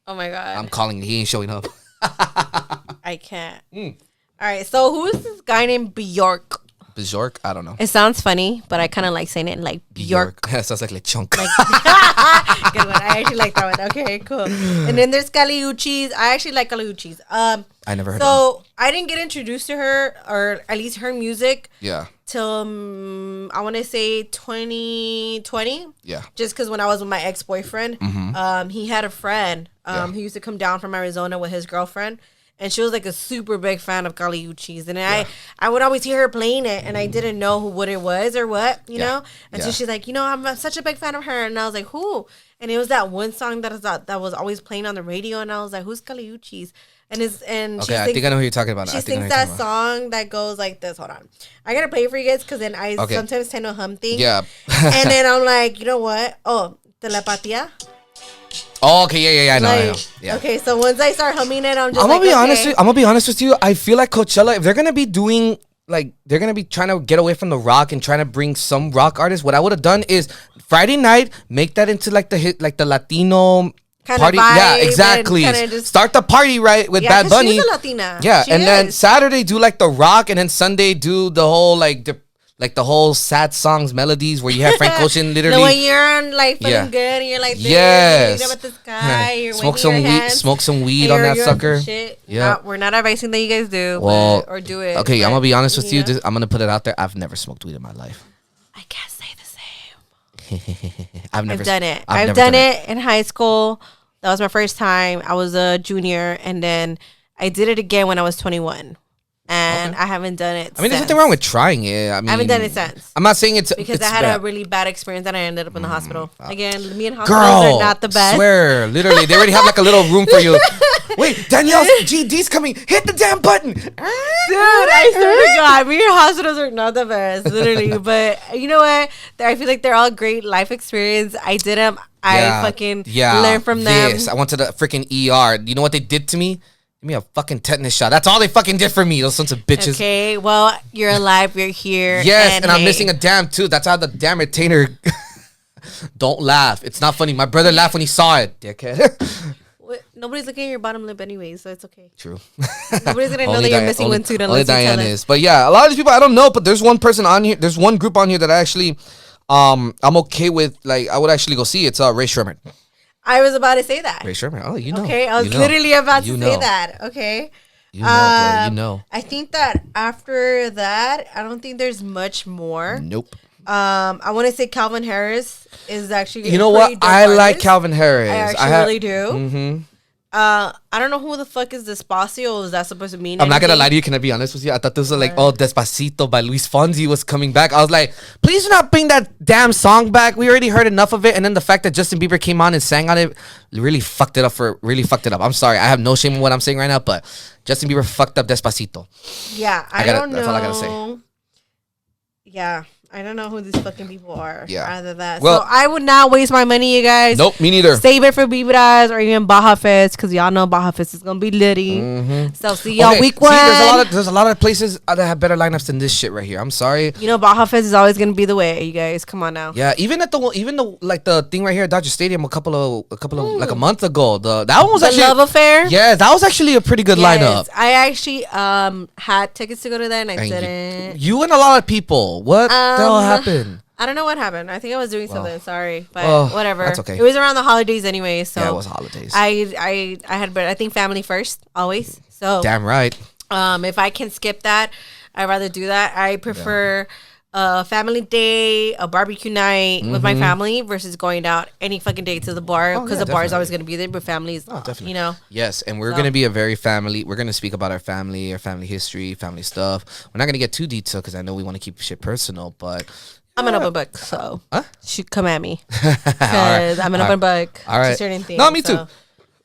Oh my god. I'm calling it. He ain't showing up. I can't. All right. So who is this guy named Bjork? Bjork? I don't know. It sounds funny, but I kind of like saying it like Bjork. It sounds like chunk. Good one. I actually like that one. Okay, cool. And then there's Kali Uchis. I actually like Kali Uchis. I never heard of So I didn't get introduced to her, or at least her music. Yeah. Till I want to say 2020. Yeah. Just because when I was with my ex-boyfriend, he had a friend who used to come down from Arizona with his girlfriend. And she was like a super big fan of Kali Uchis. And I would always hear her playing it. And I didn't know what it was or what, you know? And so she's like, I'm such a big fan of her. And I was like, who? And it was that one song that was always playing on the radio. And I was like, who's Kali Uchis? And I think I know who you're talking about. She sings that song that goes like this. Hold on. I got to play it for you guys because then I sometimes tend to hum things. Yeah. And then I'm like, you know what? Oh, Telepatia. Oh, okay, yeah, I know. Yeah. Okay, so once I start humming it, I'm gonna be honest with you. I feel like Coachella, if they're gonna be doing they're gonna be trying to get away from the rock and trying to bring some rock artists, what I would have done is Friday night make that into the Latino kind party. Of vibe, yeah, exactly. Start the party right with Bad Bunny. She's a Latina. Yeah, then Saturday do the rock, and then Sunday do the whole the whole sad songs, melodies where you have Frank Ocean literally. When you're feeling good and you're like, yes, you're up at the sky, you're smoke some weed on that sucker. Shit. Yeah, we're not advising that you guys do, or do it. Okay, I'm gonna be honest with you. I'm gonna put it out there. I've never smoked weed in my life. I can't say the same. I've done it. I've done it in high school. That was my first time. I was a junior, and then I did it again when I was 21. And I haven't done it. There's nothing wrong with trying it. I haven't done it since. I'm not saying it's because I had a really bad experience and I ended up in the hospital. Again, me and hospitals are not the best. Swear, literally, they already have a little room for you. Wait, Danielle's GD's coming. Hit the damn button, dude. I swear to God, me and hospitals are not the best, literally. But you know what? I feel like they're all great life experience. I did them. I fucking learned from them. I went to the freaking ER. You know what they did to me? Give me a fucking tetanus shot. That's all they fucking did for me. Those sons of bitches. Okay, well, you're alive. You're here. Yes, and I'm missing a damn tooth. That's how the damn retainer. Don't laugh. It's not funny. My brother laughed when he saw it, dickhead. Nobody's looking at your bottom lip anyway, so it's okay. True. Nobody's gonna know that you're missing one tooth unless only Diane is. But yeah, a lot of these people I don't know, but there's one person on here. There's one group on here that I actually, I'm okay with. I would actually go see. It's Ray Sherman. I was about to say that. Ray Sherman. Oh, you know. Okay, I was literally about to say that. Okay. You know, bro. You know. I think that after that, I don't think there's much more. Nope. I want to say Calvin Harris is actually. You know what? I like Calvin Harris. I actually really do. Mm-hmm. I don't know who the fuck is Despacio. Is that supposed to mean? I'm not gonna lie to you. Can I be honest with you? I thought this was Despacito by Luis Fonsi was coming back. I was like, please do not bring that damn song back. We already heard enough of it. And then the fact that Justin Bieber came on and sang on it really fucked it up. I'm sorry. I have no shame in what I'm saying right now, but Justin Bieber fucked up Despacito. Yeah, I don't know. That's all I gotta say. Yeah. I don't know who these fucking people are. Yeah. Rather that. Well, so I would not waste my money, you guys. Nope, me neither. Save it for Vibras or even Baja Fest because y'all know Baja Fest is gonna be litty. Mm-hmm. So see y'all week one. There's a lot of places that have better lineups than this shit right here. I'm sorry. You know Baja Fest is always gonna be the way, you guys. Come on now. Yeah, even the thing right here at Dodger Stadium a couple of like a month ago. That one was actually Love Affair. Yeah, that was actually a pretty good lineup. I actually had tickets to go to that and I didn't. You and a lot of people. What the hell happened? I don't know what happened. I think I was doing something. Sorry, but whatever. That's okay. It was around the holidays anyway, so yeah, it was holidays. I had, but I think family first always. So damn right. If I can skip that, I'd rather do that. I prefer a family day, a barbecue night with my family versus going out any fucking day to the bar because the bar is always going to be there. But families, definitely. You know. Yes, and we're going to be a very family. We're going to speak about our family history, family stuff. We're not going to get too detailed because I know we want to keep shit personal, but. I'm an open book, so should come at me because I'm an open book. All right. Certain things, no, me too.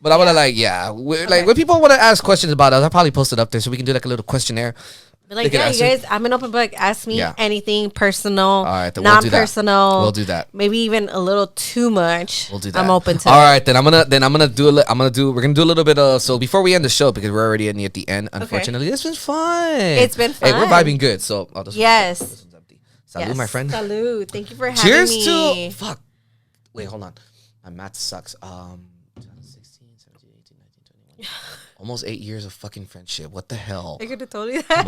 But I want to like when people want to ask questions about us, I'll probably post it up there so we can do like a little questionnaire. Like, yeah, you guys, I'm an open book. Ask me anything personal, all right, then non-personal. We'll do that. Maybe even a little too much. We'll do that. I'm open to. All right, then we're gonna do a little bit of, so before we end the show, because we're already at the end, unfortunately, it's been fun. It's been fun. Hey, we're vibing good. So yes. This one's empty. Salud, my friend. Salud. Thank you for having Cheers me. to fuck. Wait, hold on. My math sucks. 16, 17, 18, 19, 21. Almost 8 years of fucking friendship. What the hell? I could have told you that.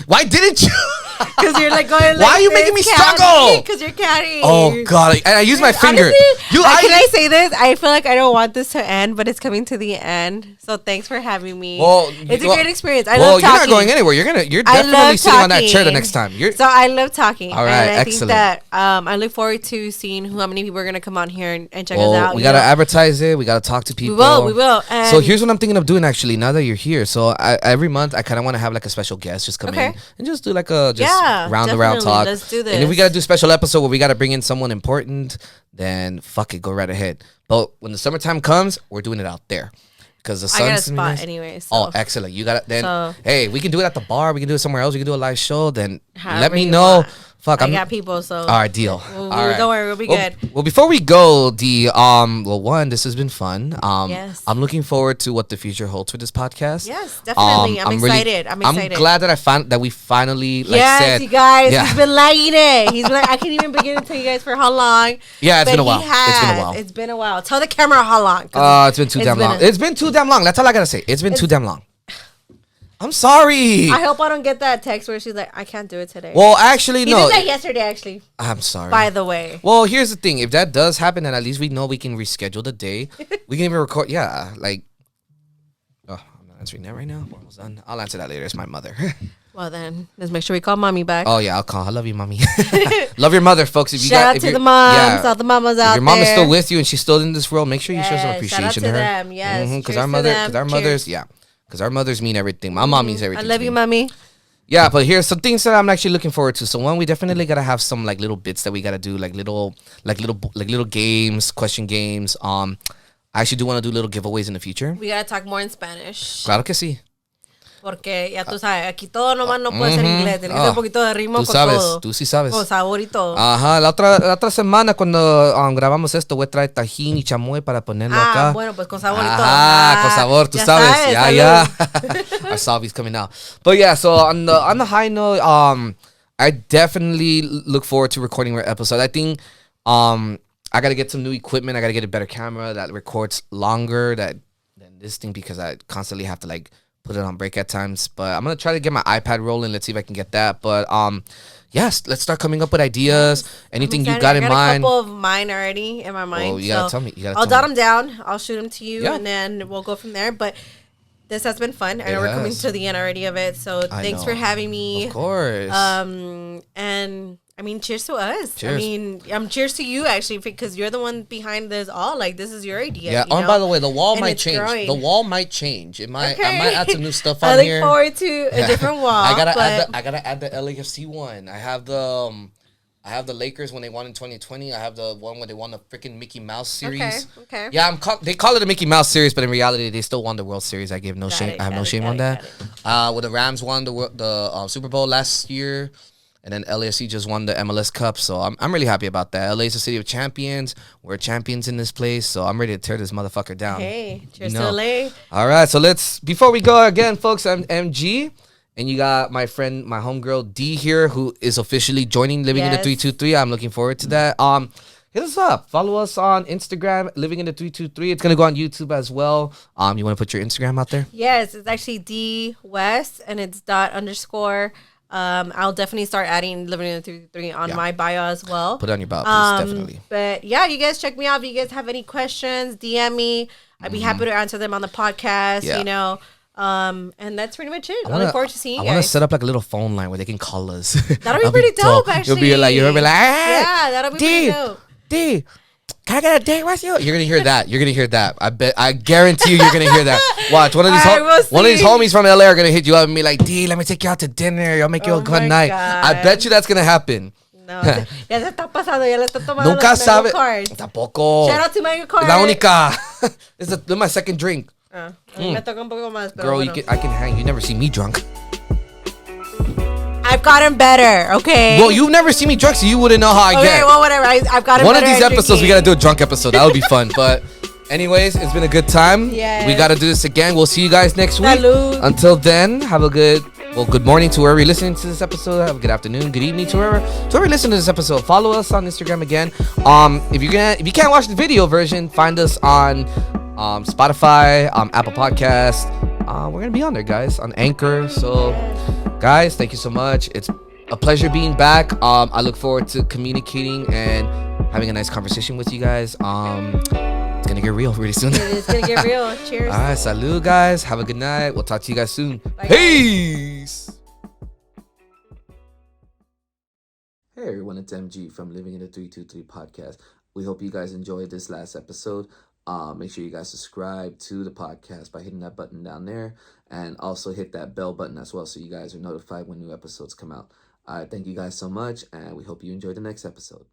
Why didn't you? Because you're like going. Like, why are you making me struggle? Because you're counting. Oh god! And I use my finger. Honestly, can I say this? I feel like I don't want this to end, but it's coming to the end. So thanks for having me. Well, it's a great experience. I love talking. You're not going anywhere. You're definitely sitting on that chair the next time. So I love talking. All right, and I excellent. think that I look forward to seeing how many people are gonna come on here and check us out. We gotta advertise it. We gotta talk to people. We will. And so here's what I'm thinking of doing. Actually, now that you're here, so every month I kind of want to have like a special guest just come in and just do like a round around talk. Let's do this. And if we gotta do a special episode where we gotta bring in someone important, then fuck it, go right ahead. But when the summertime comes, we're doing it out there. Because the sun's I got a spot anyway. So. Oh, excellent. You got it. Then, hey, we can do it at the bar. We can do it somewhere else. We can do a live show. Then let me know. Want. Fuck, I got people, so. All right, deal. All right. Don't worry, we'll be good. Well, before we go, one, this has been fun. Yes. I'm looking forward to what the future holds for this podcast. Yes, definitely. I'm excited. I'm glad that we finally said. You guys, he's been lagging it. He's been like, I can't even begin to tell you guys for how long. Yeah, it's been a while. It's been a while. Tell the camera how long. It's been too damn long. It's been too damn long. That's all I gotta say. It's been too damn long. I'm sorry. I hope I don't get that text where she's like, I can't do it today. Well, actually, no. He did that yesterday, actually. I'm sorry. By the way. Well, here's the thing. If that does happen, then at least we know we can reschedule the day. We can even record. Yeah, like. Oh, I'm not answering that right now. We're almost done. I'll answer that later. It's my mother. Well, then, let's make sure we call mommy back. Oh, yeah, I'll call. I love you, mommy. Love your mother, folks. Shout out to the moms, all the mamas out there. If your mom is still with you and she's still in this world, make sure you show some appreciation to her. Them, yes. Because our mothers, because our mothers mean everything. My mom means everything. I love you, mommy. Yeah, but here's some things that I'm actually looking forward to. So one, we definitely gotta have some like little bits that we gotta do, like little games, question games. I actually do want to do little giveaways in the future. We gotta talk more in Spanish. Claro que sí. Porque ya tú sabes, aquí todo nomás no puede ser inglés. Tiene que ser un poquito de ritmo con todo. Tú sí sabes. Con sabor y todo. Ajá, la otra semana cuando grabamos esto voy a traer tajín y chamoy para ponerlo acá. Bueno, pues con sabor y todo. Con sabor, tú sabes. Yeah. Our Salvi's coming out. But yeah, so on the high note, I definitely look forward to recording our episode. I think I gotta get some new equipment. I gotta get a better camera that records longer than this thing because I constantly have to like put it on break at times, but I'm gonna try to get my iPad rolling. Let's see if I can get that. But yes, let's start coming up with ideas. Anything you got in mind? I got a couple of mine already in my mind. Oh, you gotta tell me. I'll jot them down. I'll shoot them to you, and then we'll go from there. But this has been fun. I know we're coming to the end already of it, so thanks for having me. Of course. And I mean, cheers to us. Cheers. I mean, cheers to you actually because you're the one behind this all. Like this is your idea. Yeah. And by the way, the wall might change. Growing. The wall might change. It might. Okay. I might add some new stuff on I here. look forward to a different wall. I gotta add the LAFC one. I have the Lakers when they won in 2020. I have the one when they won the freaking Mickey Mouse series. Okay. Yeah, they call it a Mickey Mouse series, but in reality, they still won the World Series. I have no shame on that. When the Rams won the Super Bowl last year, and then LAFC just won the MLS Cup, so I'm really happy about that. LA is a city of champions. We're champions in this place, so I'm ready to tear this motherfucker down. Hey, cheers to LA. All right, so before we go again, folks, I'm MG. And you got my friend, my homegirl D here, who is officially joining Living in the 323. I'm looking forward to that. Hit us up. Follow us on Instagram, Living in the 323. It's gonna go on YouTube as well. You want to put your Instagram out there? Yes, it's actually D West, and it's _. I'll definitely start adding Living in the 323 on my bio as well. Put it on your bio, please, definitely. But yeah, you guys check me out. If you guys have any questions, DM me. I'd be happy to answer them on the podcast. You know. And that's pretty much it. I look forward to seeing you guys. I want to set up like a little phone line where they can call us. That'll be pretty dope, actually. You'll be like, hey, yeah, that'll be pretty dope. D, can I get a date with you? You're gonna hear that. I guarantee you're gonna hear that. Watch, one of these homies from LA are gonna hit you up and be like, D, let me take you out to dinner. I'll make you a good night. God. I bet you that's gonna happen. No, ya se está pasando, ya le está tomando Nunca los sabe. cards. Tampoco. Shout out to Mango Cards. La única. This is my second drink. Me toca un poco más, pero Girl, bueno. I can hang. You never see me drunk. I've gotten better, okay? Well, you've never seen me drunk, so you wouldn't know how I get. Okay, well, whatever. I've gotten One better. of these episodes, we got to do a drunk episode. That would be fun. But anyways, it's been a good time. Yes. We got to do this again. We'll see you guys next week. Salud. Until then, have a good morning to wherever you're listening to this episode. Have a good afternoon, good evening to whoever listening to this episode. Follow us on Instagram again. If you can't watch the video version, find us on Spotify, Apple Podcasts. We're gonna be on there, guys, on Anchor. So, guys, thank you so much. It's a pleasure being back. I look forward to communicating and having a nice conversation with you guys. It's gonna get real really soon. It's gonna get real. Cheers. All right, salud, guys. Have a good night. We'll talk to you guys soon. Bye, Peace. Hey everyone, it's MG from Living in a 323 podcast. We hope you guys enjoyed this last episode. Make sure you guys subscribe to the podcast by hitting that button down there, and also hit that bell button as well so you guys are notified when new episodes come out. All right, thank you guys so much, and we hope you enjoy the next episode.